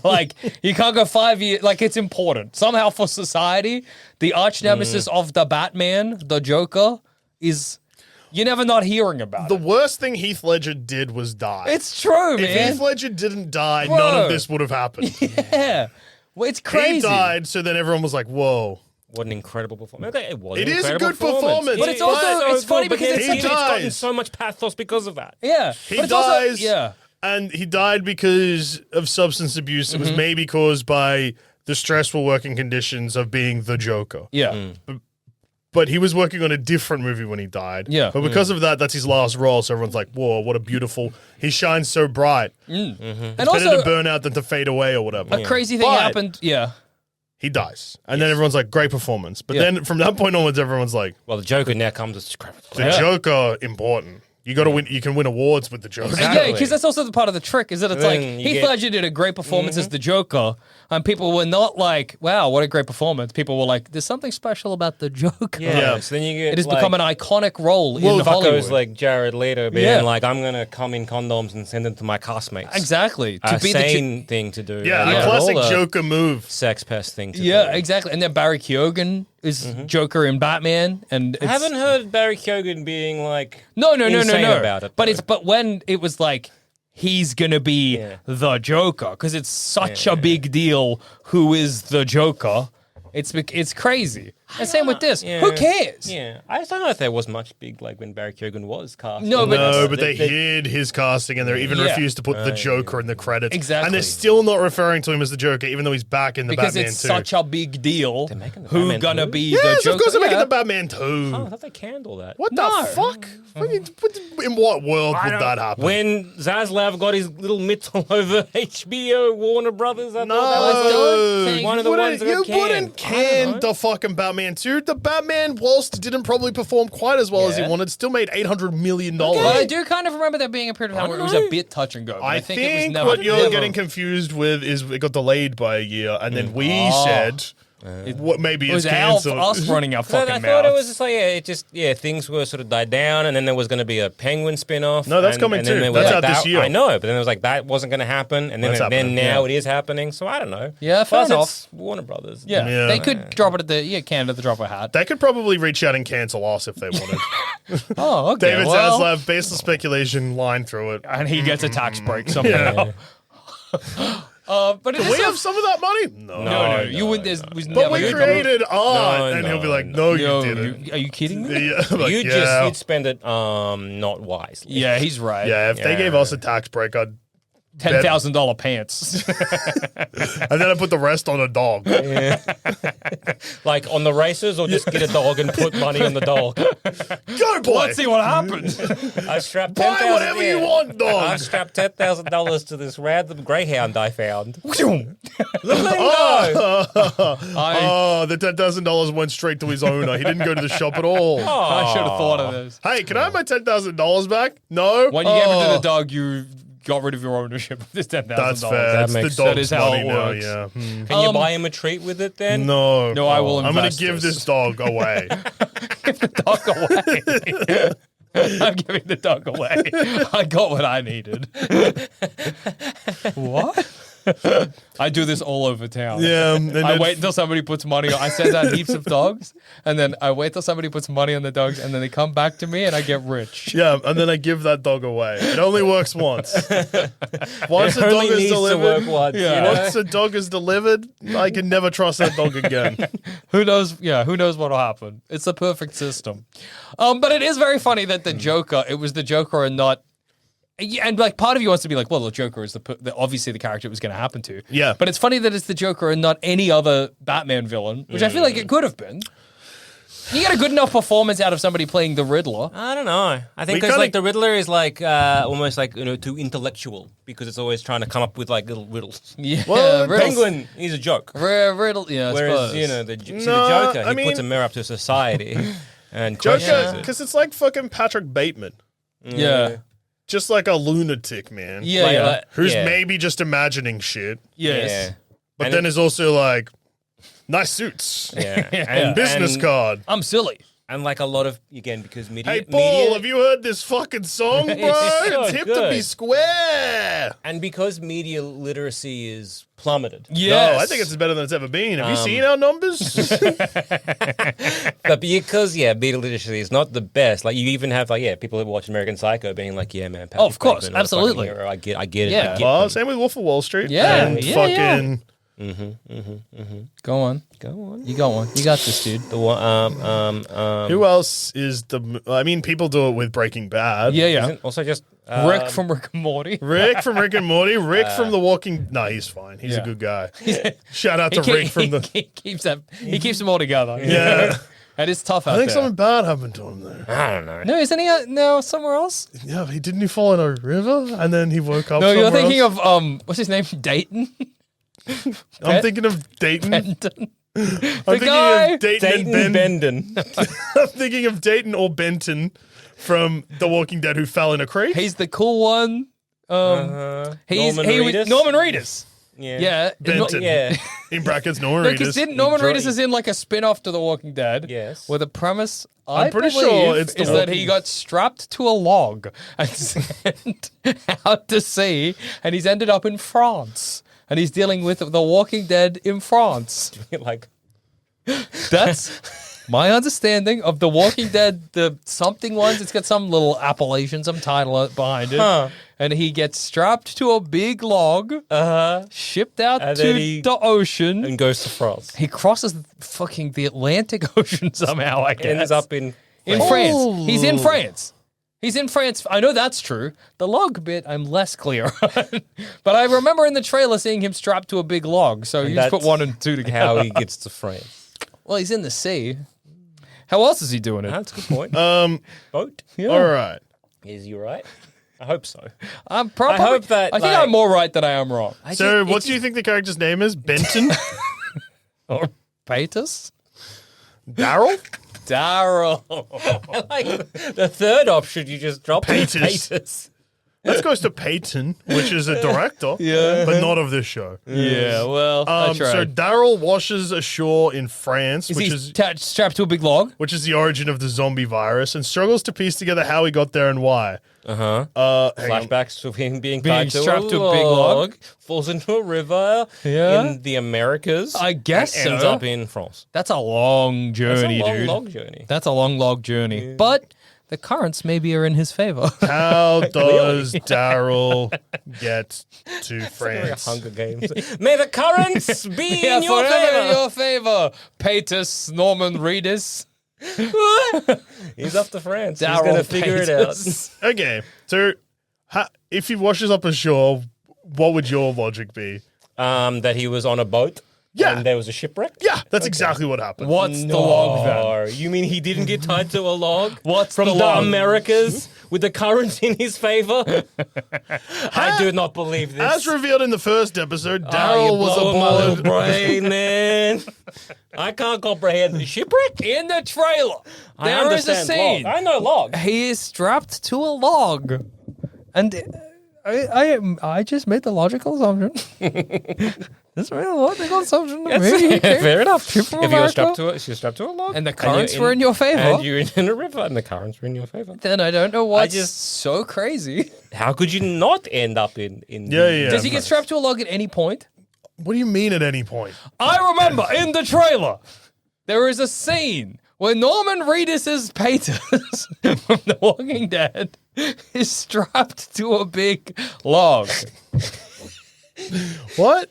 Like you can't go 5 years. Like it's important somehow for society. The arch nemesis of the Batman, the Joker, is you're never not hearing about. The worst thing Heath Ledger did was die. It's true, man. If Heath Ledger didn't die, Bro. none of this would have happened. Yeah, well, it's crazy. He died, so then everyone was like, "Whoa." What an incredible performance. Okay, It is a good performance. But it's also it's funny because it's gotten so much pathos because of that. Yeah, He but it's dies. Also, And he died because of substance abuse. It was maybe caused by the stressful working conditions of being the Joker. yeah. But he was working on a different movie when he died. Yeah. But because of that, that's his last role. So everyone's like, whoa, what a beautiful... He shines so bright. And Better also, to burn out than to fade away or whatever. a crazy thing But- happened. Yeah. He dies. And then everyone's like, great performance. But then from that point onwards, everyone's like, Well, the Joker now comes as the Joker, important. You got to win. You can win awards with the Joker. Exactly. Yeah, because that's also the part of the trick, is that it's like, Then you Heath get- Ledger did a great performance as the Joker, and people were not like, wow, what a great performance. People were like, there's something special about the Joker. Yeah. So then you get It has become an iconic role in Hollywood. fuckers like Jared Leto being like, I'm going to come in condoms and send them to my castmates. Exactly. A sane thing to do. Yeah, Not the classic all a Joker move. sex pest thing to do. Yeah, exactly. And then Barry Keoghan is Joker in Batman, and I haven't heard Barry Keoghan being like no insane about it. But when it was like he's gonna be the Joker because it's such a big deal. Who is the Joker? It's crazy. And same with this. Who cares? Yeah, I just don't know if there was much big like when Barry Keoghan was cast. No, but they hid his casting and they even refused to put the Joker in the credits. Exactly. And they're still not referring to him as the Joker, even though he's back in the because Batman it's 2. such a big deal. Who Batman gonna 2? be Yes, the Joker? of course they're making Yeah. the Batman 2. Oh, I thought they canned all that. What No. the fuck? In what world would that happen? When Zaslav got his little mitts all over HBO, Warner Brothers, I thought that was thing. one of the ones that got You wouldn't canned. I don't can know. the fucking Batman 2. The Batman, whilst didn't probably perform quite as well as he Yeah. wanted, still made $800 million. But I do kind of remember there being a period of time where it was a bit touch and go. But I think it was never. what you're getting confused with is it got delayed by a year, and then we said what maybe It was it's our, cancelled. us running our fucking I mouths. thought it was just like, things were sort of died down, and then there was going to be a Penguin spin-off. No, that's and, coming and then too. there was That's like out this that- year. I know, but then it was like that wasn't going to happen, and That's then happening, now it is happening. So I don't know. Yeah, fair Plus enough. it's Warner Brothers. Yeah, Yeah. they could drop it at the Canada at the drop of a hat. They could probably reach out and cancel us if they wanted. Oh, okay. David well, Zaslav, baseless speculation, line through it. and he gets a tax break somehow. But it Do is we have some of that money? no. You wouldn't. There was But never. we created art, No, and he'll be no, like, "No, you Yo, didn't." are you kidding me? Yeah, I'm like, You'd spend it not wisely. Yeah, he's right. yeah, if they gave us a tax break, I'd $10,000 pants. and then I put the rest on a dog. Like on the races, or just get a dog and put money on the dog. Go, boy! Let's see what happens. I strapped Buy $10,000. whatever you want, I dog. strapped $10,000 to this random greyhound I found. Look at him go. Oh, the $10,000 went straight to his owner. He didn't go to the shop at all. I should have thought of this. Hey, can I have my $10,000 back? No. When you gave it to the dog, you got rid of your ownership of this $10,000. That's fair. That It's the makes dog's sense. That is how money it now, works. yeah. Can you buy him a treat with it then? No. No, I will I'm going invest to give this. this dog away. Give the dog away. I'm giving the dog away. I got what I needed. What? I do this all over town. Yeah. And I then- wait until somebody puts money on. I send out heaps of dogs, and then I wait till somebody puts money on the dogs, and then they come back to me, and I get rich. Yeah, and then I give that dog away. It only works once. Once the Only dog is needs to work delivered, once. Yeah. You know? once the dog is delivered, I can never trust that dog again. Who knows? Yeah, who knows what'll happen? It's the perfect system. But it is very funny that the Joker, it was the Joker and not. Yeah, and like part of you wants to be like, well, the Joker is obviously the character it was going to happen to. Yeah. But it's funny that it's the Joker and not any other Batman villain, which I feel like it could have been. You get a good enough performance out of somebody playing the Riddler. I don't know. I think We because kinda- like the Riddler is like almost like too intellectual because it's always trying to come up with like little riddles. Yeah, Well, Riddle's- Penguin, he's a joke. Riddle, yeah, I Whereas suppose. the No, Joker, I he mean- puts a mirror up to society and Joker, questions it. because it's like fucking Patrick Bateman. Yeah. Just like a lunatic, man. Yeah, Like, yeah. Who's yeah. maybe just imagining shit, Yes. Yeah. but And then it- is also like, nice suits. Yeah. Yeah. Business card. I'm silly. And like a lot of, again, because media. Hey, Paul, have you heard this fucking song, bro? It's so It's hip to be good. square. And because media literacy is plummeted. Yes. No, I think it's better than it's ever been. Have you seen our numbers? But because, media literacy is not the best. Like, you even have, people that watch American Psycho being like, yeah, man. Oh, of course, Bateman, what a fucking absolutely. hero. I get it. Yeah. I get Well, them. same with Wolf of Wall Street. Yeah, And yeah, fucking. Go on. Go on. You got one. You got this, dude. The one, Who else is the. I mean, people do it with Breaking Bad. Yeah, yeah. isn't also just Rick from Rick and Morty. Rick from Rick and Morty. Rick from The Walking. No, he's fine. He's a Yeah. good guy. Shout out to Rick from the. He keeps them all together. Yeah. And it's tough out I think there. something bad happened to him there. I don't know. No, isn't he now somewhere else? Yeah, didn't he fall in a river and then he woke up? No, you're somewhere thinking else? of what's his name? Dayton? I'm thinking of Dayton. Benton. I'm thinking guy- of Dayton, Dayton and Ben. Bendon. I'm thinking of Dayton or Benton from The Walking Dead who fell in a creek. He's the cool one. Norman Reedus? Norman Reedus. Yeah. Yeah. Benton. Yeah. In brackets, Norman Because Reedus. didn't Norman Dre- Reedus is in like a spin-off to The Walking Dead? Yes. Where the premise, I'm pretty believe, sure it's The is that Walking- he got strapped to a log and sent out to sea, and he's ended up in France, and he's dealing with The Walking Dead in France. like, That's my understanding of The Walking Dead, the something ones, it's got some little appellation, some title behind it. And he gets strapped to a big log, shipped out And to then he- the ocean. And goes to France. He crosses the Atlantic Ocean somehow, I guess. Ends up in France. He's in France. He's in France. I know that's true. The log bit, I'm less clear on. But I remember in the trailer seeing him strapped to a big log. So you just put that's 1 and 2 together. how he gets to France. Well, he's in the sea. How else is he doing it? That's a good point. Boat? Yeah. All right. Is you right? I hope so. I'm probably, I hope that, I think like- I'm more right than I am wrong. So, what do you think the character's name is? Benton? Or Paytus? Daryl? Daryl. Like the third option, you just drop Paytus. Paytus. This goes to Peyton, which is a director, but not of this show. Yeah, well, that's right. So Daryl washes ashore in France, is which he is strapped to a big log? which is the origin of the zombie virus, and struggles to piece together how he got there and why. Hang on. Flashbacks to him being tied to strapped a to a big log. falls into a river Yeah. in the Americas. I guess and ends so. up in France. That's a long journey, That's a dude. long journey. That's a long log journey. But the currents maybe are in his favor. How does Daryl get to Like a France? Hunger Games. May the currents be Yeah, in your forever in favor. your favor. Paytus, Norman Reedus. He's off to France. He's Daryl going to figure it out. Paytus. Okay, so if he washes up ashore, what would your logic be? That he was on a boat. Yeah. And there was a shipwreck. Yeah, that's exactly what happened. What's the log then? No, you mean he didn't get tied to a log? What's From the the log? Americas with the currents in his favor? I do not believe this. As revealed in the first episode, Oh, Daryl you was blowing my little aboard. brain, man. I can't comprehend the shipwreck. In the trailer, I there is a understand scene. log. I know log. He is strapped to a log. And I just made the logical assumption. That's a real logical assumption to me. Fair enough. Trip from If you're America. strapped to a log, And the currents were in your favor. and you're in a river, and the currents were in your favor. Then I don't know what's just- so crazy. How could you not end up in? Yeah. Does he get strapped to a log at any point? What do you mean at any point? I remember in the trailer, there is a scene where Norman Reedus' Paytus from The Walking Dead is strapped to a big log. What?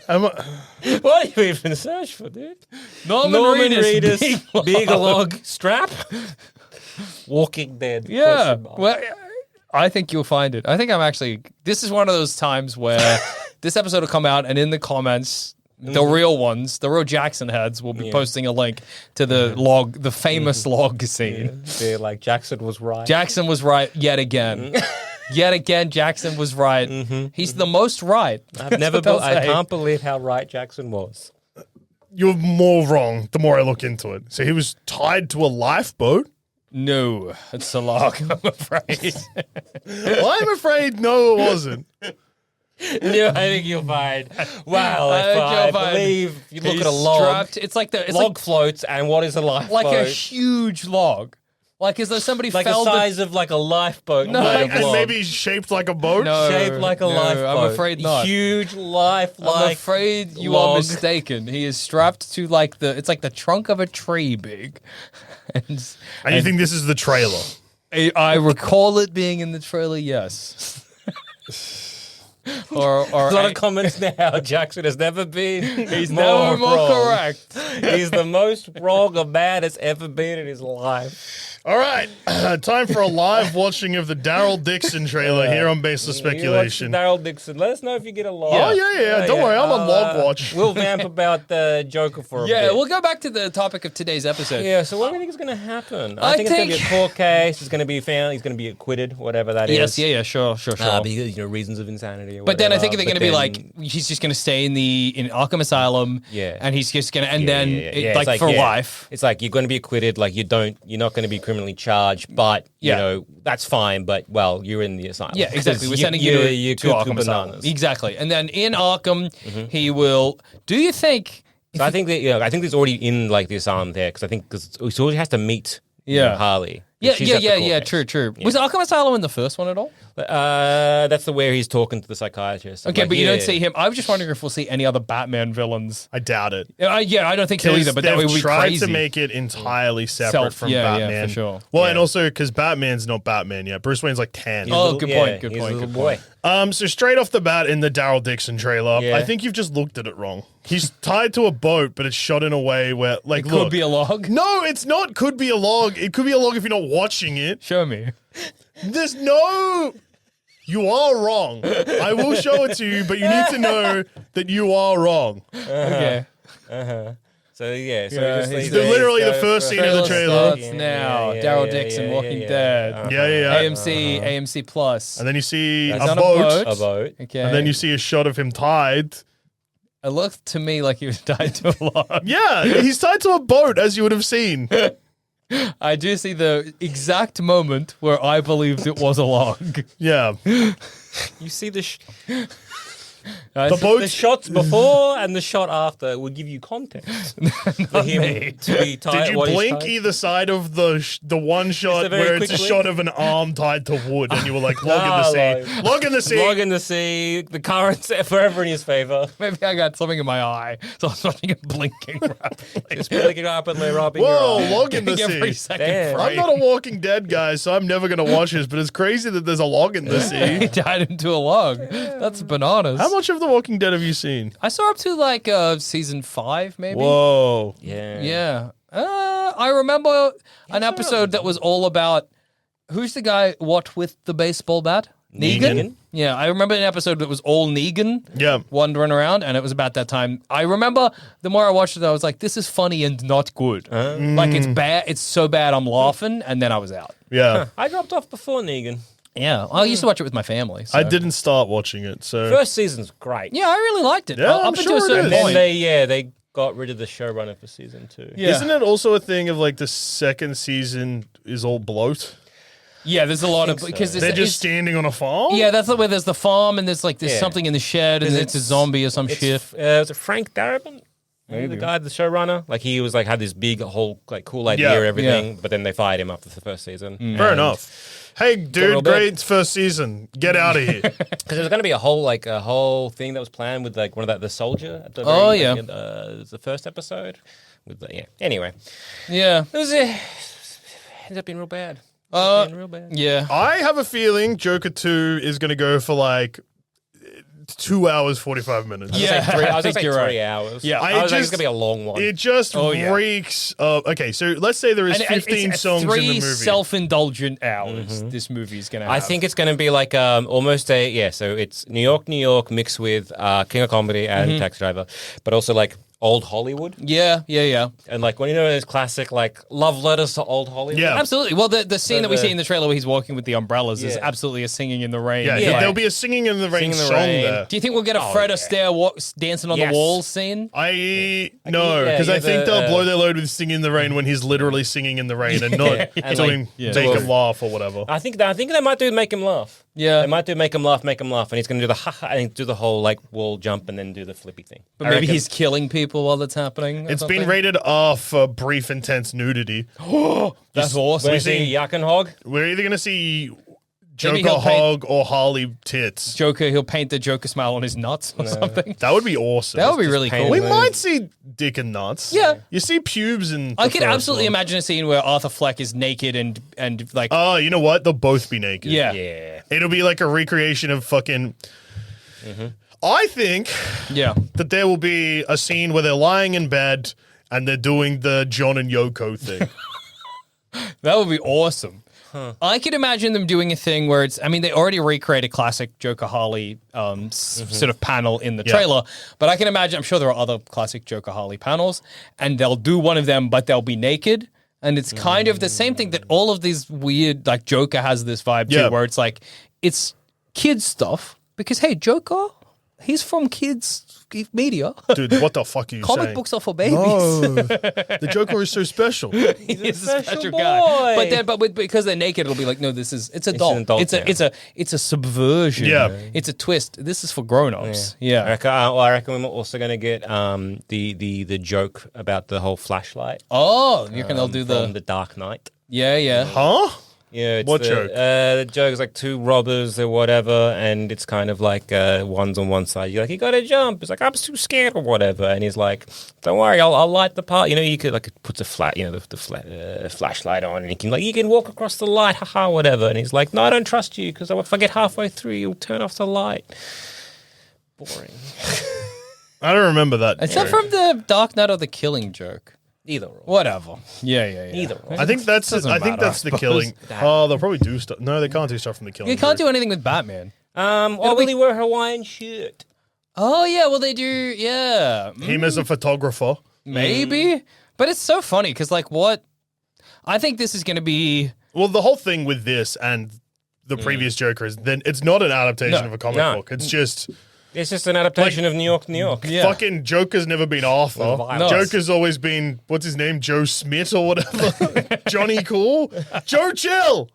What do you even search for, dude? Norman Reedus, big log strap. Walking Dead. Yeah. question mark. Well, I think you'll find it. I think I'm actually. This is one of those times where this episode will come out, and in the comments, the real ones, the real Jackson heads, will be posting a link to the log, the famous log scene. They're like Jackson was right. Jackson was right yet again. Yet again, Jackson was right. He's the most right. I've never. That's what I they'll say. can't believe how right Jackson was. You're more wrong the more I look into it. So he was tied to a lifeboat? No, it's a log, I'm afraid. Well, I'm afraid no, it wasn't. No, I think you'll find. Wow, I think I you'll find believe you look He's at a log. strapped- It's like the it's Log floats, and what is a lifeboat? like a huge log, like as though somebody like the fell. size of like a lifeboat. No, made of And log. maybe shaped like a boat? No. shaped like a lifeboat. I'm afraid not. Huge lifelike. I'm afraid you are log. mistaken. He is strapped to it's like the trunk of a tree big. And you think this is the trailer? I recall it being in the trailer, yes. or A lot of comments now. Jackson has never been. He's never more wrong. correct. He's the most wrong a man has ever been in his life. All right, time for a live watching of the Daryl Dixon trailer here on Baseless You watch Speculation. Daryl Dixon. Let us know if you get a log. Oh, yeah. Don't worry, I'm on log watch. We'll vamp about the Joker for a bit. Yeah, we'll go back to the topic of today's episode. Yeah, so what do you think is going to happen? I I think it's going to think- be a court case. It's going to be found. He's going to be acquitted, whatever that is. Yes, sure. Because reasons of insanity. Or But then I think whatever. they're But going to be then- like, he's just going to stay in Arkham Asylum. Yeah. And he's just going to, and Yeah, then yeah, yeah. like It's for yeah. life. It's like you're going to be acquitted. Like you're not going to be criminally charged. But Yeah. you know that's fine. But well, you're in the asylum. Yeah, exactly. We're sending you to cuckoo Arkham Asylum. bananas. Exactly. And then in Arkham, he will. Do you think? So I think that I think there's already in like this there because I think because he already has to meet you know, Yeah. Harley. Yeah, She's at the court case. true. Was Arkham Asylum in the first one at all? That's the where he's talking to the psychiatrist. I'm Okay, like, but you don't see him. I was just wondering if we'll see any other Batman villains. I doubt it. I don't think so either, but that would be tried crazy. to make it entirely separate from yeah, Batman. for sure. Well, and also because Batman's not Batman yet. Bruce Wayne's like 10. Oh, good point. He's a little boy. So straight off the bat in the Daryl Dixon trailer, Yeah. I think you've just looked at it wrong. He's tied to a boat, but it's shot in a way where, like, Could be a log. No, it's not. Could be a log. It could be a log if you're not watching it. Show me. There's no. You are wrong. I will show it to you, but you need to know that you are wrong. Okay. So yeah, he's literally the first scene of the trailer. Starts now. Daryl Dixon, Walking Dead. Yeah. AMC Plus. And then you see He's a on boat. a boat. Okay. And then you see a shot of him tied. It looked to me like he was tied to a log. Yeah, he's tied to a boat, as you would have seen. I do see the exact moment where I believed it was a log. Yeah. You see the The boat. the shots before and the shot after will give you context for him to be tied. Did you blink either side of the one shot a very where it's quick a blink? shot of an arm tied to wood and you were like, log in the sea. Log in the sea. Log in the sea. The currents are forever in his favor. Maybe I got something in my eye, so I was watching it blinking rapidly. Just blinking rapidly, rubbing Whoa, your eye. log in the Every sea. second Damn. frame. I'm not a Walking Dead guy, so I'm never going to watch this, but it's crazy that there's a log in the sea. He tied him to a log. That's bananas. How much of The Walking Dead have you seen? I saw up to like season 5, maybe. Whoa. Yeah. Yeah. I remember an episode that was all about who's the guy? What with the baseball bat? Negan? Yeah, I remember an episode that was all Negan. Yeah. Wandering around, and it was about that time. I remember the more I watched it, I was like, "This is funny and not good. Like it's bad. It's so bad, I'm laughing." And then I was out. Yeah. I dropped off before Negan. Yeah, I used to watch it with my family. So. I didn't start watching it, so. First season's great. Yeah, I really liked it. Yeah, Up I'm until sure a it certain is. And point. then they got rid of the showrunner for season 2. Yeah. Isn't it also a thing of like the second season is all bloat? Yeah, there's a lot of think so. because They're just standing on a farm? yeah, that's where there's the farm and there's Yeah. something in the shed and it's a zombie or some shit. Was it Frank Darabont? Maybe the guy, the showrunner. Like he was like had this big whole like cool idea, Yeah. everything. But then they fired him after the first season. Fair enough. Hey, real dude, bad. great first season. Get out of here. Because there was going to be a whole thing that was planned with like one of the soldier. At the Oh, very, yeah. like, the first episode. Anyway, Yeah. it was ended up being real bad. Being real bad. Yeah. I have a feeling Joker 2 is going to go for like 2 hours, 45 minutes. Yeah. I was going I to think say you're 3 right. hours. Yeah. I was like, it's just- going to be a long one. It just yeah. reeks of. Okay, so let's say there is And 15 it's songs in the 3 movie. self-indulgent hours this movie is going to have. I think it's going to be like almost so it's New York mixed with King of Comedy and Taxi Driver, but also like old Hollywood. Yeah. And like when you know those classic like love letters to old Hollywood. Yeah. Absolutely. Well, the scene that we see in the trailer where he's walking with the umbrellas is Yeah. absolutely a singing in the rain. Yeah, Yeah. there'll be a Singing in the Rain Singing in the song Rain. there. Do you think we'll get a Fred Astaire dancing on Yes. the walls scene? No, because I yeah, think the, they'll blow their load with Singing in the Rain when he's literally singing in the rain and not And, doing like, Make Him Laugh or whatever. I think they might do Make Him Laugh. Yeah. They might do Make Him Laugh, and he's going to do the ha-ha and do the whole like wall jump and then do the flippy thing. But I maybe reckon- he's killing people while that's happening. or It's something? been rated R for brief, intense nudity. That's awesome. We're seeing Yak and Hog. We're either going to see Joker he'll paint- Hog or Harley tits. Joker, he'll paint the Joker smile on his nuts or something. That would be awesome. That would be really paint cool. We those. might see dick and nuts. Yeah. You see pubes and I could absolutely imagine a scene where Arthur Fleck is naked and like Oh, you know what? They'll both be naked. yeah. Yeah. It'll be like a recreation of fucking. I think Yeah. that there will be a scene where they're lying in bed and they're doing the John and Yoko thing. That would be awesome. I could imagine them doing a thing where it's, I mean, they already recreated classic Joker Harley sort of panel in the trailer, but I can imagine, I'm sure there are other classic Joker Harley panels, and they'll do one of them, but they'll be naked. And it's kind of the same thing that all of these weird, like Joker has this vibe Yeah. too, where it's like, it's kids stuff, because hey, Joker he's from kids media. Dude, what the fuck are you saying? Comic books are for babies. No, the Joker is so special. He's a special guy. But because they're naked, it'll be like, no, it's adult. It's a subversion. Yeah. It's a twist. This is for grown-ups. Yeah. I reckon we're also going to get the joke about the whole flashlight. Oh, you reckon they'll do from the Dark Knight. Yeah. Huh? Yeah, it's what joke? The joke is like two robbers or whatever, and it's kind of like one's on one side. You're like, you gotta jump. It's like, I'm too scared or whatever, and he's like, don't worry, I'll light the part. You know, you could like put the flashlight on, and you can walk across the light, haha, whatever. And he's like, no, I don't trust you because if I get halfway through, you'll turn off the light. Boring. I don't remember that. Is that from the Dark Knight or the Killing Joke? Either or. Whatever. Yeah. Either or. I think that's the Killing. Oh, they'll probably do stuff. No, they can't do stuff from the Killing. You can't do anything with Batman. Will he wear a Hawaiian shirt? Oh yeah, well they do. Yeah, Him as a photographer. maybe. But it's so funny because like what? I think this is going to be. Well, the whole thing with this and the previous Joker is then it's not an adaptation of a comic book. It's just. It's just an adaptation of New York, New York. Yeah. Fucking Joker's never been Arthur. No. Joker's always been, what's his name? Joe Smith or whatever. Johnny Cool. Joe Chill.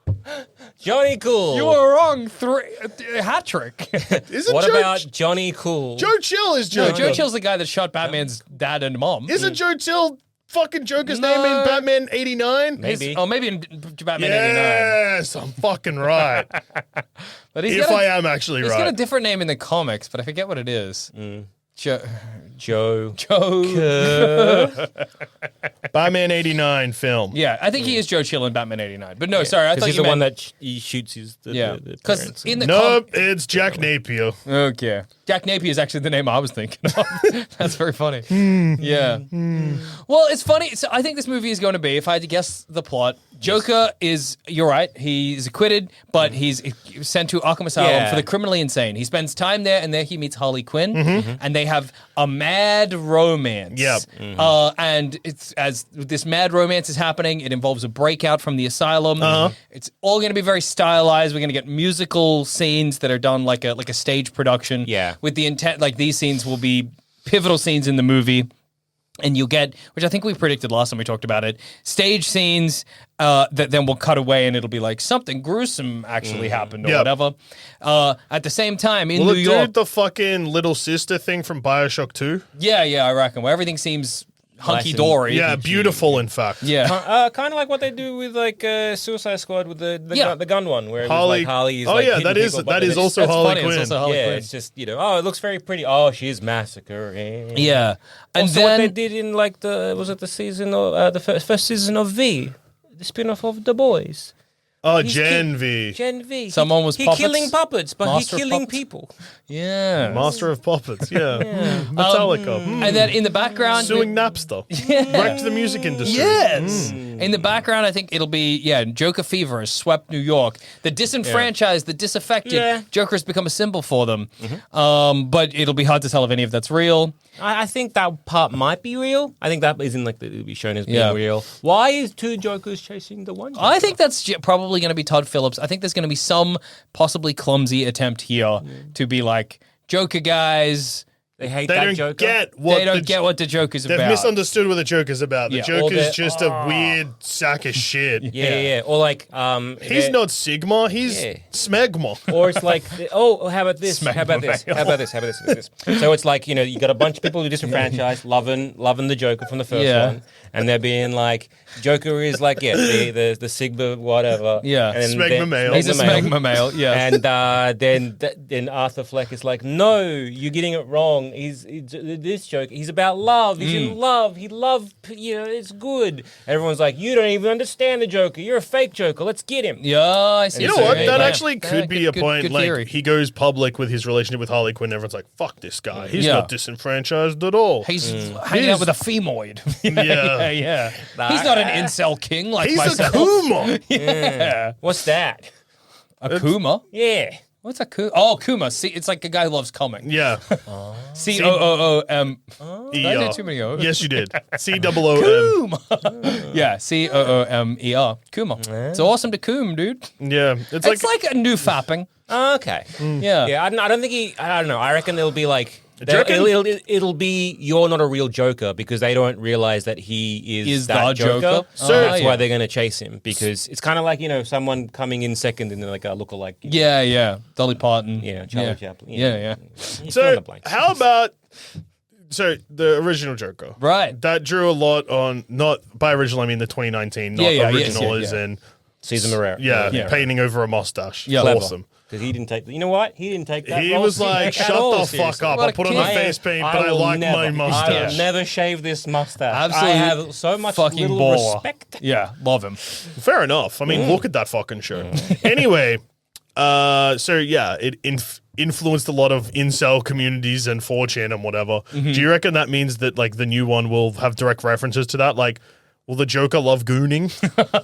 Johnny Cool. You were wrong. Hat trick. Isn't What Joe about Johnny Cool? Joe Chill is Joker. No, Joe Chill's the guy that shot Batman's dad and mom. Isn't Joe Chill fucking Joker's name in Batman 89? Maybe. Maybe in Batman 89. Yes, I'm fucking right. But If I am actually He's got a right. different name in the comics, but I forget what it is. Joe. Batman 89 film. Yeah, I think he is Joe Chill in Batman 89. But no, sorry, I thought he's you the one meant... that he shoots his the Because parents. in the Nope, it's Jack Napier. Okay. Jack Napier is actually the name I was thinking of. That's very funny. Yeah. Well, it's funny. So I think this movie is going to be, if I had to guess the plot, Joker is, you're right, he's acquitted, but he's sent to Arkham Asylum for the criminally insane. He spends time there, and there he meets Harley Quinn, and they have a mad romance. Yep. And it's as this mad romance is happening, it involves a breakout from the asylum. It's all going to be very stylized. We're going to get musical scenes that are done like a stage production. Yeah. With the intent, like these scenes will be pivotal scenes in the movie. And you'll get, which I think we predicted last time we talked about it, stage scenes that then will cut away and it'll be like something gruesome actually happened or whatever. At the same time, in New York. Do the fucking little sister thing from Bioshock 2? Yeah, I reckon. Where everything seems hunky-dory. Yeah, beautiful, in fact. Yeah. Kind of like what they do with like Suicide Squad with the gun one, where Harley. it was like Harley is That is also Harley Quinn. It's also Harley Quinn. It's just it looks very pretty. Oh, she's massacring. Yeah. And Also, then what they did in like the season of the first season of V, the spin-off of The Boys. Oh, Gen V. Gen V. Someone was he puppets? killing puppets, but Master he of killing puppets? people. Yeah. Master of Puppets, yeah. Metallica. And then in the background... Suing Napster. Wrecked the music industry. Yes. In the background, I think it'll be, Joker fever has swept New York. The disenfranchised, the disaffected. Yeah. Joker has become a symbol for them. But it'll be hard to tell if any of that's real. I think that part might be real. I think that isn't like it'll be shown as being Yeah. real. Why is two Jokers chasing the one Joker? I think that's probably going to be Todd Phillips. I think there's going to be some possibly clumsy attempt here to be like, Joker guys... They hate They that don't Joker. get what They don't get what the Joker's They've about. misunderstood what the Joker's about. The Yeah. Joker's just a weird sack of shit. Yeah. Or like He's not Sigma, he's Smegma. Or it's like, how about this? How about this? How about this? How about this? So it's like, you got a bunch of people who disenfranchised, loving the Joker from the first one, and they're being like, Joker is like, the Sigma whatever. Yeah. And Smegma male. He's a smegma male, yeah. And then Arthur Fleck is like, no, you're getting it wrong. This Joker, he's about love. He's in love. It's good. Everyone's like, you don't even understand the Joker. You're a fake Joker. Let's get him. Yeah, I see. You know So, what? yeah, That yeah. actually could be a point. Good Like, theory. he goes public with his relationship with Harley Quinn. Everyone's like, fuck this guy. He's Yeah. not disenfranchised at all. He's hanging out with a femoid. Yeah. He's not an incel king like He's myself. a Kuma. Yeah. What's that? A Kuma? Yeah. What's a Kuma? Oh, Kuma. See, it's like a guy who loves comic. Yeah. C-O-O-O-M. Did I ER. do too many O's? Yes, you did. C-O-O-M. Kuma. Yeah, C-O-O-M-E-R. Kuma. It's awesome to coom, dude. Yeah. It's like a new fapping. Okay. Yeah. Yeah, I don't think I don't know. I reckon it'll be like... Joker? It'll be you're not a real Joker because they don't realize that he is that the Joker? So that's yeah. why they're going to chase him because it's kind of like, someone coming in second and they're like a lookalike. Yeah. Dolly Parton. Yeah, Charlie Chaplin. Yeah. He's fill in So the blanks. how about the original Joker? Right. That drew a lot on, not by original, I mean the 2019, not original as in Cesar Moreira. Yeah, painting over a mustache. Yeah. Clever. Awesome. Because he didn't take... You know what? He didn't take that He role was like, at shut all the seriously. fuck up. What I'll a put on the kid. face paint, but I will like my I mustache. will never shave this mustache. Absolute I have so much fucking little baller. respect. Yeah, love him. Fair enough. I mean, look at that fucking show. Anyway, it influenced a lot of incel communities and 4chan and whatever. Do you reckon that means that like the new one will have direct references to that? Like, will the Joker love gooning?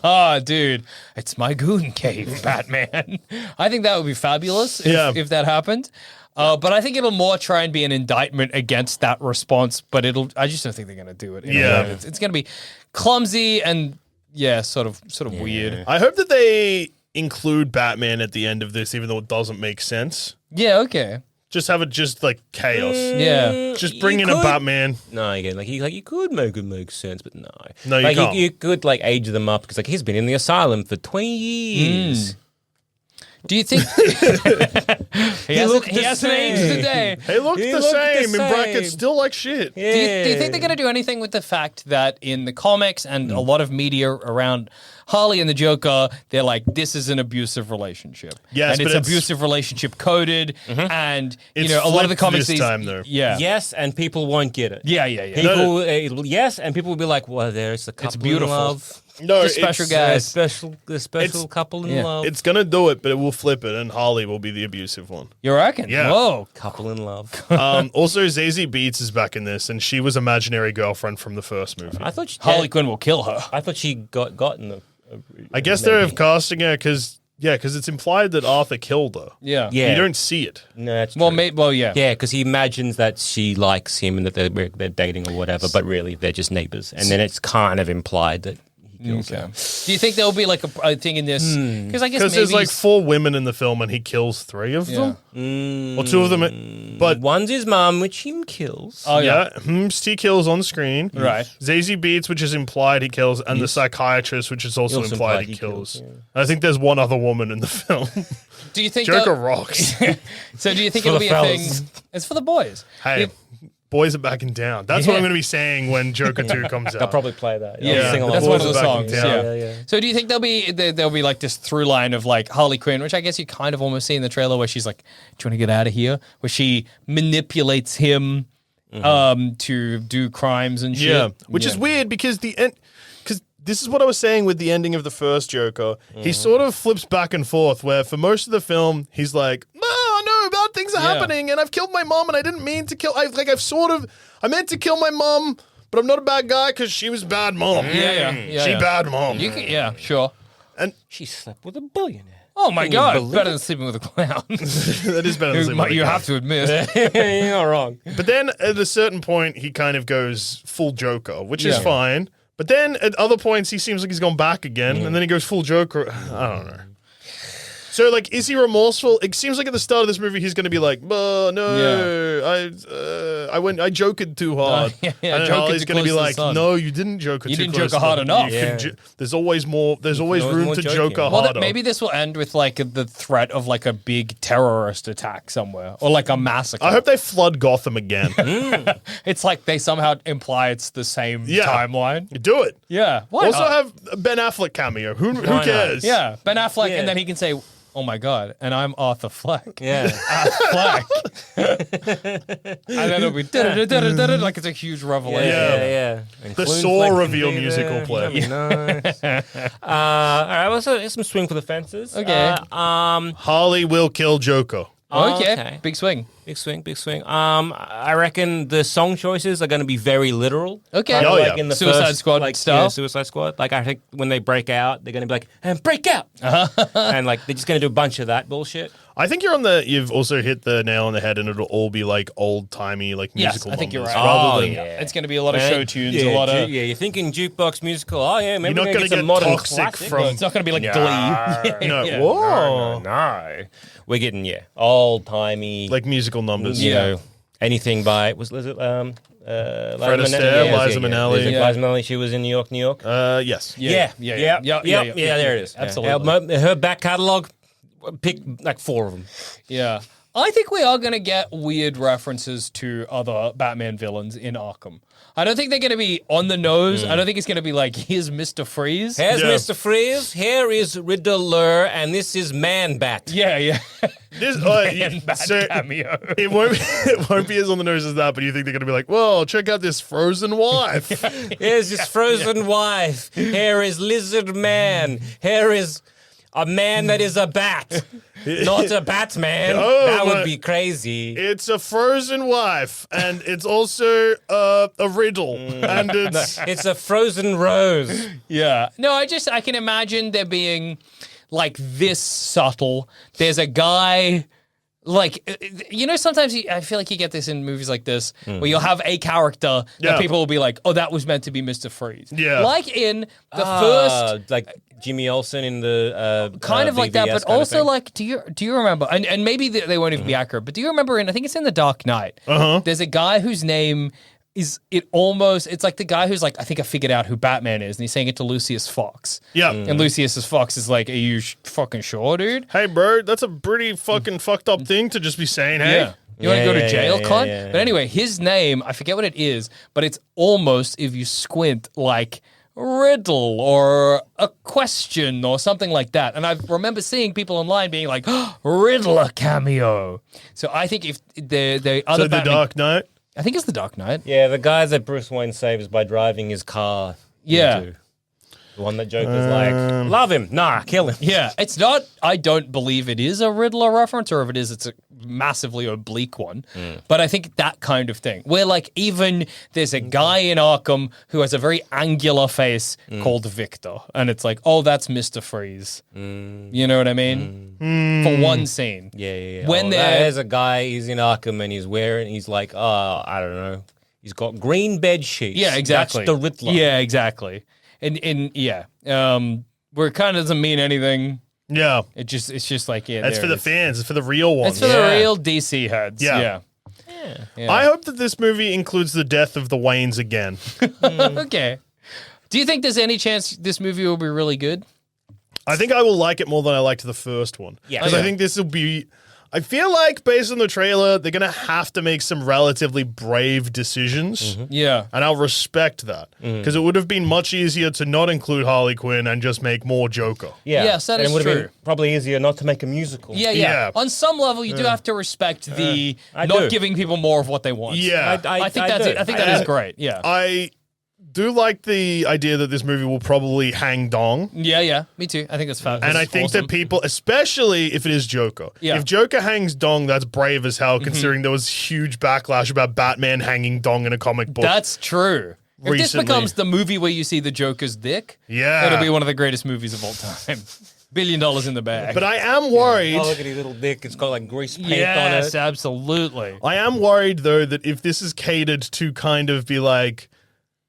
Oh, dude, it's my goon cave, Batman. I think that would be fabulous if that happened. But I think it'll more try and be an indictment against that response. But I just don't think they're going to do it. It's going to be clumsy and sort of weird. I hope that they include Batman at the end of this, even though it doesn't make sense. Yeah, okay. Just have it just like chaos. Yeah. Just bring You in a could- Batman. No, again, you could make it make sense, but no. No, you like, can't. You could like age them up because like he's been in the asylum for 20 years. Do you think he hasn't aged a day? He looked He the looked the same. In same. brackets, still like shit. Yeah. Do you think they're going to do anything with the fact that in the comics and a lot of media around Harley and the Joker, they're like, this is an abusive relationship. Yes, and it's but it's- abusive relationship coded, and It's a lot of the flipped comics this time, though. Yeah. Yes, and people won't get it. Yeah. People, yes, and people will be like, "Well, there's a couple beautiful. in love, No, The special it's, guy. a special couple in love, It's gonna do it, but it will flip it, and Harley will be the abusive one. You reckon? Yeah. Whoa. couple in love." Also, Zazie Beetz is back in this, and she was imaginary girlfriend from the first movie. I thought she, Harley Quinn will kill her. I thought she got in the. I guess they're casting her because it's implied that Arthur killed her. Yeah. Yeah. You don't see it. No, that's Well, true. yeah. Yeah, because he imagines that she likes him and that they're dating or whatever, but really they're just neighbors. And then it's kind of implied that he kills her. Do you think there'll be like a thing in this? Because I guess Because maybe there's like 4 women in the film, and he kills 3 of them, or 2 of them. But One's his mum, which he kills. Oh yeah. he kills on screen. Right. Zazie Beetz, which is implied he kills, and the psychiatrist, which is also Also implied he kills. I think there's one other woman in the film. Do you think Joker they'll- rocks. So do you think For it'll the be a thing? fellas. It's for the boys. Hey, boys are backing down. That's what I'm going to be saying when Joker 2 comes out. I'll probably play that. Yeah, I'll sing along that's with one of it. the Boys are songs. backing Yeah. down. So do you think there'll be like this through line of like Harley Quinn, which I guess you kind of almost see in the trailer, where she's like, "Do you want to get out of here?" Where she manipulates him to do crimes and shit. Yeah, which is weird because because this is what I was saying with the ending of the first Joker. He sort of flips back and forth, where for most of the film he's like, "No, I know bad things are happening, and I've killed my mom, and I didn't mean to kill. I meant to kill my mom, but I'm not a bad guy because she was bad mom. Yeah. Bad mom. Yeah, sure. And She slept with a billionaire. Oh my Can you god, believe better it? than sleeping with a clown. that is better than sleeping with a You guy. have to admit. You're not wrong. But then at a certain point, he kind of goes full Joker, which is Yeah. fine. But then at other points, he seems like he's gone back again, and then he goes full Joker. I don't know. So, like, is he remorseful? It seems like at the start of this movie, he's going to be like, I joked too hard. Yeah, and joking Harley's too going to be close to the like, sun. no, you didn't joke You too didn't close joke to hard the- enough. you can Yeah. there's always more. There's always always room more to joking. joker Well, harder. maybe this will end with like the threat of like a big terrorist attack somewhere or like a massacre. I hope they flood Gotham again. It's like they somehow imply it's the same Yeah. timeline. Do it. Yeah. Why Also not? have a Ben Affleck cameo. Who not? cares? Yeah, Ben Affleck, Yeah. and then he can say, "Oh my god," and I'm Arthur Fleck. Yeah. Fleck. And then it'll be da-da-da-da-da-da, like it's a huge revelation. Yeah. The Saw reveal musical play. That'd be nice. All right, well, so here's some swing for the fences. Okay. Harley will kill Joker. Okay. Okay. Big swing. Big swing, big swing. I reckon the song choices are going to be very literal. Okay. Kind of like in the Suicide first, Squad like, style? Yeah, Suicide Squad. Like, I think when they break out, they're going to be like, and break out! And, like, they're just going to do a bunch of that bullshit. I think you've also hit the nail on the head, and it'll all be like old-timey, like musical Yes, I think you're numbers, right. rather than It's going to be a lot of show tunes, yeah, a lot of... Yeah, you're thinking jukebox musical. Oh, yeah, maybe You're not going to get modern toxic classic. from. It's not going to be like Glee. No, Yeah. whoa, No. We're getting, old-timey, like musical numbers. you know, anything by, was it, Fred Astaire, Liza Minnelli. Liza Minnelli, she was in New York. Yes. Yeah, there it is. Absolutely. Her back catalogue, pick like 4 of them. Yeah. I think we are going to get weird references to other Batman villains in Arkham. I don't think they're going to be on the nose. I don't think it's going to be like, here's Mr. Freeze. Here's Mr. Freeze, here is Riddler, and this is Man-Bat. Yeah. This Bat cameo. It won't be as on the nose as that, but you think they're going to be like, whoa, check out this frozen wife. Here's his frozen wife. Here is Lizard Man. Here is a man that is a bat. Not a Batman. Oh, that would be crazy. It's a frozen wife, and it's also a riddle, and It's a frozen rose. Yeah. No, I can imagine there being like this subtle. There's a guy, like, sometimes I feel like you get this in movies like this, where you'll have a character that people will be like, oh, that was meant to be Mr. Freeze. Yeah. Like in the first... Like Jimmy Olsen in the kind of like that, BVS but kind of also thing. like, do you remember? And maybe they won't even be accurate, but do you remember I think it's in The Dark Knight. There's a guy whose name is it's like the guy who's like, I think I figured out who Batman is, and he's saying it to Lucius Fox. Yeah. And Lucius Fox is like, are you fucking sure, dude? hey, bro, that's a pretty fucking fucked up thing to just be saying, hey. Yeah. You want to go to jail, cunt? yeah. But anyway, his name, I forget what it is, but it's almost, if you squint, like riddle or a question or something like that. And I remember seeing people online being like, oh, Riddler cameo. So I think if the other So the Batman- Dark Knight? I think it's The Dark Knight. Yeah, the guy that Bruce Wayne saves by driving his car. Yeah. into. The one that Joker's like, love him. Nah, kill him. Yeah, it's not, I don't believe it is a Riddler reference, or if it is, it's a massively oblique one. But I think that kind of thing, where like even there's a guy in Arkham who has a very angular face called Victor, and it's like, oh, that's Mr. Freeze. You know what I mean? For one scene. Yeah. When there's a guy, he's in Arkham and he's like, oh, I don't know. He's got green bed sheets. Yeah, exactly. That's the Riddler. Yeah, exactly. And where it kind of doesn't mean anything. Yeah. It's just like, yeah. That's there for it the is. fans. It's for the real ones. It's for the real DC heads. Yeah. Yeah. I hope that this movie includes the death of the Waynes again. Okay. Do you think there's any chance this movie will be really good? I think I will like it more than I liked the first one. Yeah. Because Okay. I think this will be... I feel like, based on the trailer, they're going to have to make some relatively brave decisions. Yeah. And I'll respect that. Because it would have been much easier to not include Harley Quinn and just make more Joker. Yeah. Yes, that and is it would have true. been probably easier not to make a musical. Yeah. Yeah. On some level, you do have to respect the I not do. giving people more of what they want. Yeah. I think do. that is great. Yeah. I do like the idea that this movie will probably hang dong. Yeah. Me too. I think that's fabulous. And I think that people, especially if it is Joker, Yeah. if Joker hangs dong, that's brave as hell, considering there was huge backlash about Batman hanging dong in a comic book. That's true. If this Recently. becomes the movie where you see the Joker's dick, Yeah. it'll be one of the greatest movies of all time. $1 billion in the bag. But I am worried. Oh, look at his little dick. It's got like grease paint yes, on it. absolutely. I am worried, though, that if this is catered to kind of be like,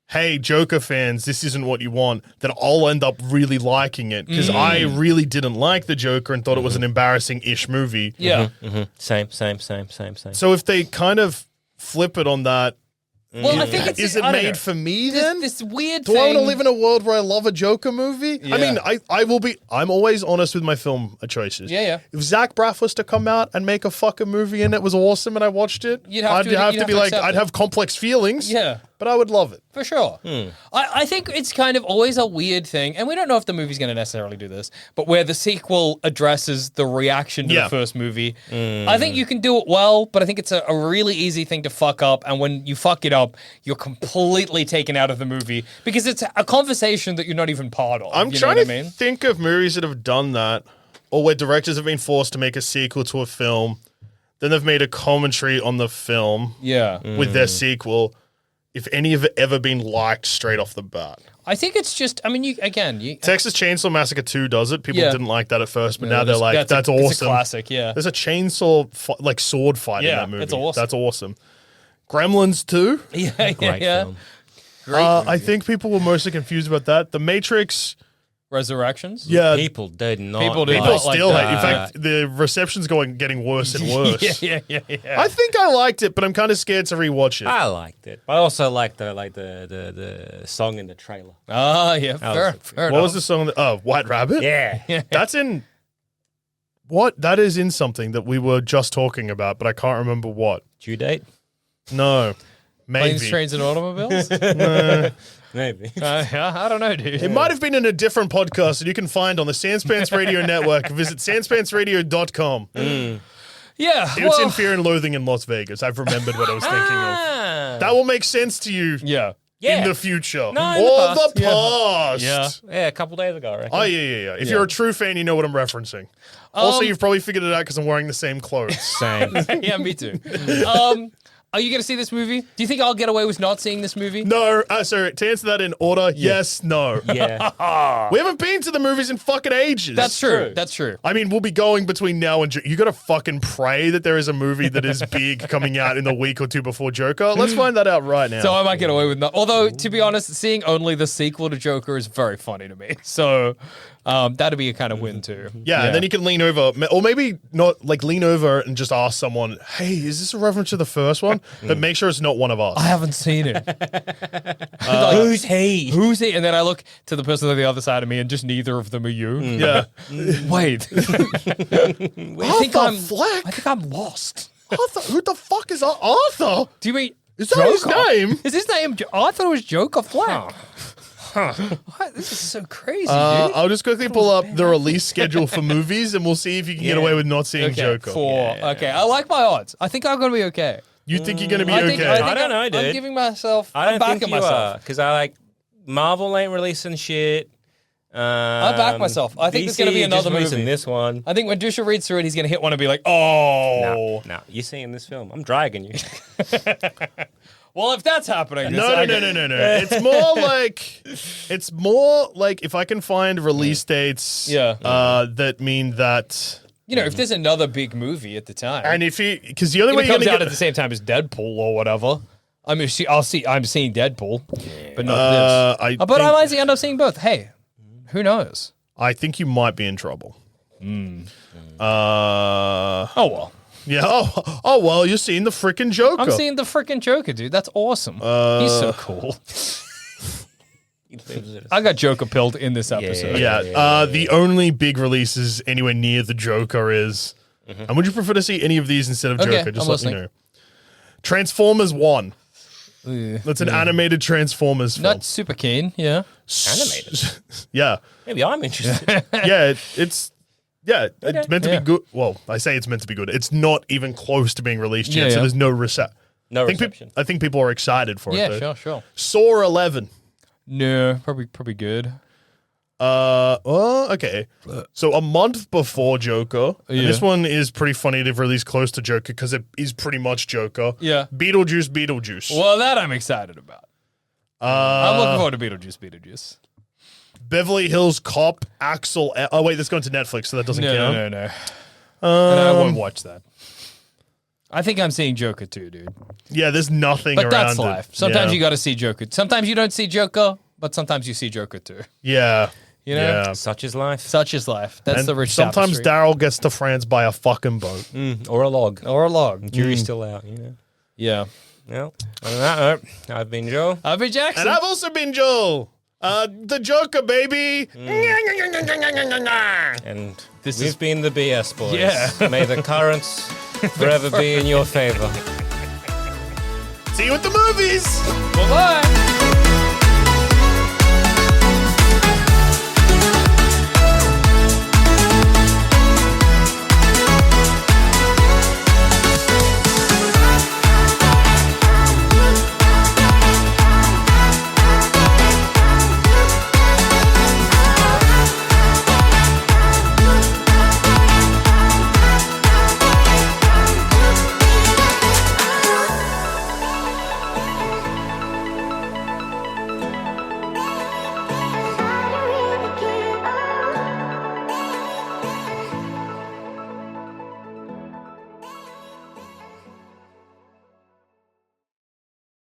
hey, Joker fans, this isn't what you want, that I'll end up really liking it. Because I really didn't like the Joker and thought it was an embarrassing-ish movie. Yeah. Same. So if they kind of flip it on that, Well, I think it's is it I don't made know. for me then? This weird Do thing. I want to live in a world where I love a Joker movie? I mean, I'm always honest with my film choices. Yeah. If Zach Braff was to come out and make a fucking movie and it was awesome and I watched it, You'd have I'd to- have you'd to have be to like, accept I'd it. have complex feelings. Yeah. But I would love it. For sure. I think it's kind of always a weird thing, and we don't know if the movie's going to necessarily do this, but where the sequel addresses the reaction to Yeah. the first movie. I think you can do it well, but I think it's a really easy thing to fuck up, and when you fuck it up, you're completely taken out of the movie because it's a conversation that you're not even part of. I'm you trying know to what I mean? think of movies that have done that or where directors have been forced to make a sequel to a film Then they've made a commentary on the film with their sequel. If any have ever been liked straight off the bat. I think it's just, I mean, Texas Chainsaw Massacre 2 does it. People didn't like that at first, but now they're like, that's awesome. It's a classic, yeah. There's a chainsaw, sword fight in that movie. It's awesome. That's awesome. Gremlins 2? Yeah. Film. Great I think people were mostly confused about that. The Matrix... Resurrections? Yeah. People did not. People did People not like still that. hate. In fact, the reception's getting worse and worse. Yeah. I think I liked it, but I'm kind of scared to rewatch it. I liked it. I also liked the song in the trailer. Oh, yeah, fair enough. What was the song? White Rabbit? Yeah. That's in... What? That is in something that we were just talking about, but I can't remember what. Due date? No. Maybe. Planes, Trains, and Automobiles? Maybe. I don't know, dude. It might have been in a different podcast that you can find on the Sanspants Radio Network. Visit sanspantsradio.com. Yeah. It's in Fear and Loathing in Las Vegas. I've remembered what I was thinking of. That will make sense to you Yeah. Yeah. in the future. No, in or the the past. Yeah. Yeah, a couple days ago, I reckon. Oh, yeah. If you're a true fan, you know what I'm referencing. Also, you've probably figured it out because I'm wearing the same clothes. Same. Yeah, me too. Are you going to see this movie? Do you think I'll get away with not seeing this movie? No, sorry, to answer that in order, yes, no. Yeah. We haven't been to the movies in fucking ages. That's true. That's true. I mean, we'll be going between now and you got to fucking pray that there is a movie that is big coming out in the week or two before Joker. Let's find that out right now. So I might get away with not. Although, to be honest, seeing only the sequel to Joker is very funny to me. So that'd be a kind of win too. Yeah, and then you can lean over, or maybe not lean over and just ask someone, hey, is this a reference to the first one? But make sure it's not one of us. I haven't seen it. Who's he? Who's he? And then I look to the person on the other side of me, and just neither of them are you. Yeah. Wait. Arthur Fleck? I think I'm lost. Arthur? Who the fuck is Arthur? Do you mean Is that his name? Is his name? I thought it was Joker Fleck. What? This is so crazy, dude. I'll just quickly pull up the release schedule for movies, and we'll see if you can get away with not seeing Joker. Okay, I like my odds. I think I'm going to be okay. You think you're going to be I think okay? I don't know, dude. I'm giving myself. I don't I'm backing think you myself. are, because Marvel ain't releasing shit. I back myself. I think there's going to be another movie. In this one. I think when Dusha reads through it, he's going to hit one and be like, "Oh, No, you're seeing this film. I'm dragging you. well, if that's happening, No. It's more like if I can find release dates that mean that... You know, if there's another big movie at the time, And if he... Because the only way it you're comes going out to at the same time as Deadpool or whatever. I mean, I'm seeing Deadpool, but not this. But I might end up seeing both. Hey, who knows? I think you might be in trouble. Oh, well. Yeah. Oh, well, you're seeing the freaking Joker. I'm seeing the freaking Joker, dude. That's awesome. He's so cool. I got Joker pilled in this episode. Yeah. The only big releases anywhere near the Joker is... And would you prefer to see any of these instead of Joker? Just let me know. Transformers 1. That's an animated Transformers film. Not super keen, yeah. Animated. Yeah. Maybe I'm interested. Yeah, it's meant to be good. Well, I say it's meant to be good. It's not even close to being released yet, so there's no reception. No reception. I think people are excited for it. Yeah, sure. Saw 11. No, probably good. Okay. So a month before Joker, and this one is pretty funny to release close to Joker because it is pretty much Joker. Yeah. Beetlejuice. Well, that I'm excited about. I'm looking forward to Beetlejuice. Beverly Hills Cop, Axel. Oh, wait, that's going to Netflix, so that doesn't count. No. And I won't watch that. I think I'm seeing Joker too, dude. Yeah, there's nothing But around that's life. Sometimes you got to see Joker. Sometimes you don't see Joker, but sometimes you see Joker too. Yeah. You know? Yeah. Such is life. Such is life. That's And the rich sometimes tapestry. Daryl gets to France by a fucking boat. Or a log. Or a log. Jury's still out, you know. Yeah. Well, on that note, I've been Joe. I've been Jackson. And I've also been Joel. The Joker, baby. And This we've is- been the BS boys. Yeah. May the currents forever be in your favor. See you at the movies. Bye-bye.